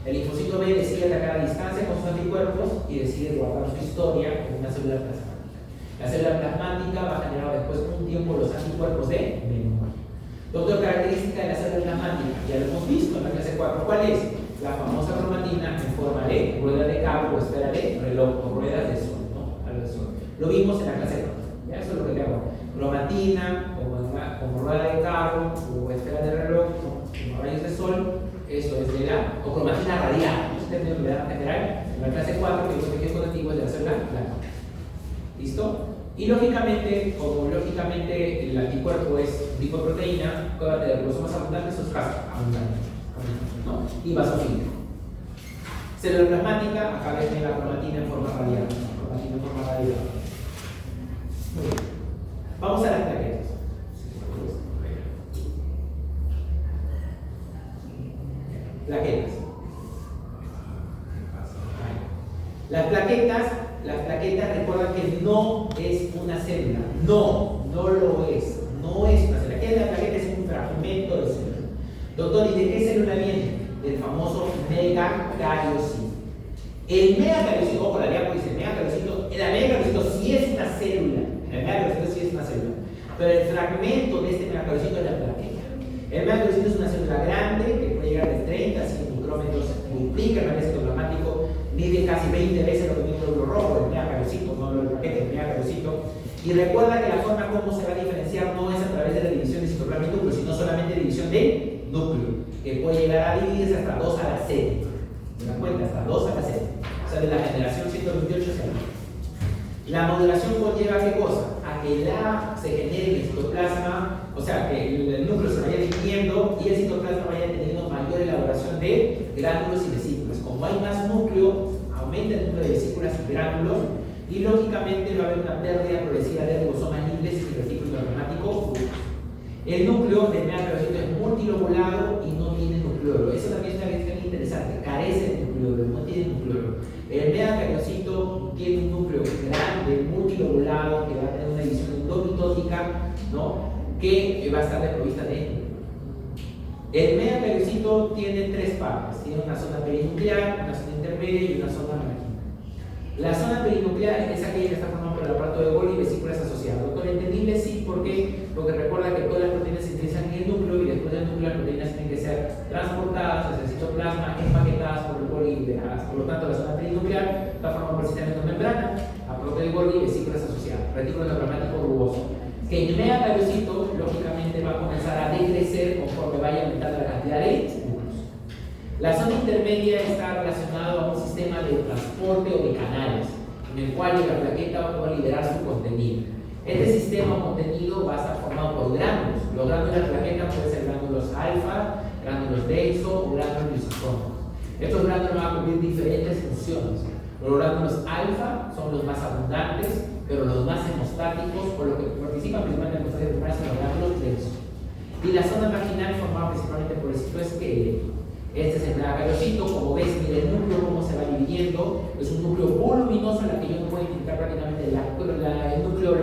S1: El linfocito B decide atacar a distancia con sus anticuerpos y decide guardar su historia en una célula plasmática. La célula plasmática va a generar después de un tiempo los anticuerpos de memoria. Otra característica de la célula plasmática, ya lo hemos visto en la clase 4, ¿cuál es? La famosa cromatina en forma de rueda de cabo o esfera de reloj o ruedas de sol, ¿no? Algo de sol. Lo vimos en la clase 4, ¿ya? Eso es lo que te hago. Cromatina, como rueda de cabo o esfera de reloj, como rayos de sol, eso es de o cromatina radial, ¿no? Ustedes me dan general en la clase 4, que es el conectivo de la célula plasmática. ¿Listo? Y lógicamente, como lógicamente el anticuerpo es lipoproteína, ¿qué va a tener? Los más abundantes o escasos, abundantes, ¿no? Y basofílico. Célula plasmática, acá ven la cromatina en forma radial. Cromatina en forma radial. Muy bien. Vamos a las plaquetas. Plaquetas. Las plaquetas recuerdan que no es una célula. No lo es. No es una célula. ¿Qué es la plaqueta? Es un fragmento de célula. Doctor, ¿y de qué célula viene? Del famoso megacariocito. El megacariocito, ojo, la diapo dice megacariocito. El megacariocito sí es una célula. El megacariocito sí es una célula. Pero el fragmento de este megacariocito es la plaqueta. El megacariocito es una célula grande que puede llegar de 30 a 100 micrómetros, multiplica el material citoplasmático, mide casi 20 veces lo que mide un glóbulo rojo, el megacariocito, no el plaqueta, el megacariocito. Y recuerda que la forma como se va a diferenciar no es a través de la división de citoplasma y núcleo, sino solamente división de núcleo, que puede llegar a dividirse hasta 2 a la 7. ¿Se dan cuenta? Hasta 2 a la 7. O sea, de la generación 128 se llama. La modulación conlleva ¿qué cosa? A que se genere el citoplasma, o sea, que el núcleo se vaya dividiendo y el citoplasma vaya teniendo mayor elaboración de gránulos y vesículas. Como hay más núcleo, aumenta el número de vesículas y gránulos y lógicamente va a haber una pérdida progresiva de ribosomas libres y retículo plasmático. El núcleo del megacariocito es multilobulado y no tiene nucleolo. Eso también es una cuestión interesante. Carece de nucleolo, no tiene nucleolo. El megacariocito tiene un núcleo grande, multilobulado, que va a tener una división endomitótica, ¿no? Que va a estar desprovista de núcleo. El megacariocito tiene 3 partes. Tiene una zona perinuclear, una zona intermedia y una zona marginal. La zona perinuclear es aquella que está formada por el aparato de Golgi y vesículas asociadas. Doctor, entendible sí, ¿por qué? Porque recuerda que todas las proteínas se sintetizan en el núcleo y después del núcleo, las proteínas tienen que ser transportadas hacia el citoplasma, empaquetadas por el Golgi y liberadas. Por lo tanto, la zona perinuclear está formada por el sistema endomembrana, aparte del Golgi y vesículas asociadas, retículo endoplasmático rugoso, que en el megacariocito, lógicamente, va a comenzar a decrecer conforme vaya aumentando la cantidad de núcleos. La zona intermedia está relacionada a un sistema de transporte o de canales, en el cual la plaqueta va a poder liberar su contenido. Este sistema o contenido va a estar formado por gránulos. Los gránulos de la plaqueta pueden ser gránulos alfa, gránulos denso o gránulos lisosómicos. Estos gránulos van a cumplir diferentes funciones. Los gránulos alfa son los más abundantes, pero los más hemostáticos, o los que participan principalmente en el proceso de formarse son los gránulos densos. Y la zona marginal formada principalmente por el citoesqueleto. Este es el megacariocito. Como ves, mira el núcleo cómo se va dividiendo. Es un núcleo voluminoso en la que yo no puedo identificar prácticamente el núcleo,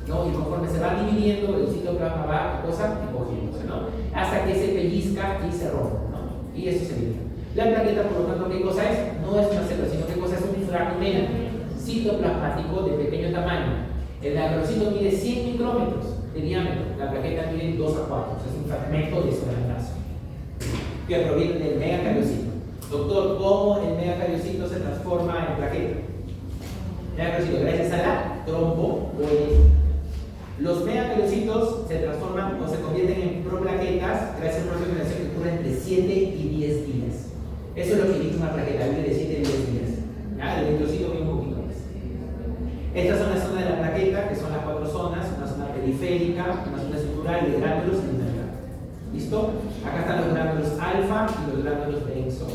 S1: ¿no? Y conforme se va dividiendo, el citoplasma va encogiéndose, ¿no? Hasta que se pellizca y se rompe, ¿no? Y eso se libera. La plaqueta, por lo tanto, ¿qué cosa es? No es una célula, sino ¿qué cosa es? Un fragmento citoplasmático de pequeño tamaño. El megacariocito mide 100 micrómetros de diámetro. La plaqueta mide 2 a 4. O sea, es un fragmento de sobrembrazo que proviene del megacariocito. Doctor, ¿cómo el megacariocito se transforma en plaqueta? Megacariocito, gracias a la trombopoietina. Los megacariocitos se transforman o se convierten en proplaquetas gracias a un proceso de generación que ocurre entre 7 y 10 días. Eso es lo que indica una plaqueta, vive de 7 a 10 días. ¿Ya? El eritrocito viene un poquito más. Estas son las zonas de la plaqueta, que son las 4 zonas: una zona periférica, una zona estructural de gránulos y una. ¿Listo? Acá están los gránulos alfa y los gránulos denso.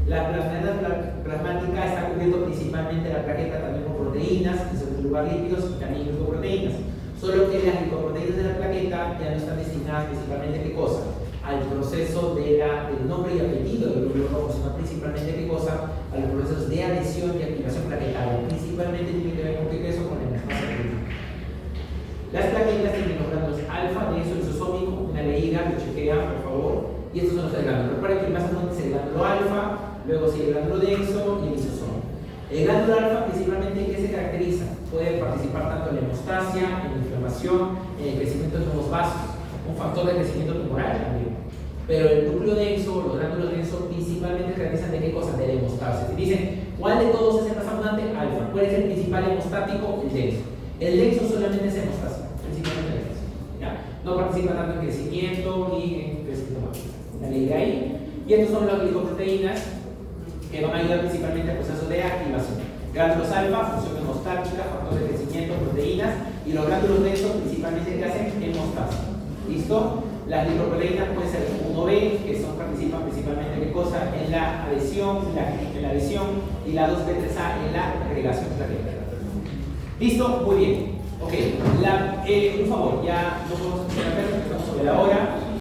S1: La plasmática está cubierto principalmente la plaqueta también con proteínas, en segundo lugar lípidos y también glicoproteínas. Solo que las glicoproteínas de la plaqueta ya no están destinadas principalmente a qué cosa, al proceso del nombre y apellido del glóbulo rojo, sino principalmente qué cosa, a los procesos de adhesión y activación plaquetaria. Principalmente tiene que ver con qué eso, con la masa crítica. Las plaquetas tienen los gránulos alfa, denso, lisosómico, una leída, lo chequean, por favor. Y estos son los tres gránulos. Recuerden que el más común es el gránulo alfa, luego sigue el gránulo denso y el lisosómico. El gránulo alfa, principalmente, ¿en qué se caracteriza? Puede participar tanto en la hemostasia, en la inflamación, en el crecimiento de nuevos vasos, un factor de crecimiento tumoral también. Pero el núcleo denso, los gránulos densos, principalmente caracterizan de qué cosa, de la hemostasia. Si dicen, ¿cuál de todos es el más abundante? Alfa. ¿Cuál es el principal hemostático? El denso. El denso solamente es hemostasia, principalmente el denso. ¿Ya? No participa tanto en crecimiento ni en crecimiento más. La ley de ahí. Y estos son las glicoproteínas que van a ayudar principalmente al proceso de activación. Gránulos alfa, función hemostática, factor de crecimiento, proteínas, y los gránulos densos principalmente que hacen hemostasia. ¿Listo? Las glicoproteínas pueden ser 1B, que participan principalmente ¿qué cosa? En la adhesión, y la 2B3A en la agregación plaquetaria. ¿Listo? Muy bien. Ok, un favor, ya no podemos hacer la porque estamos sobre la hora.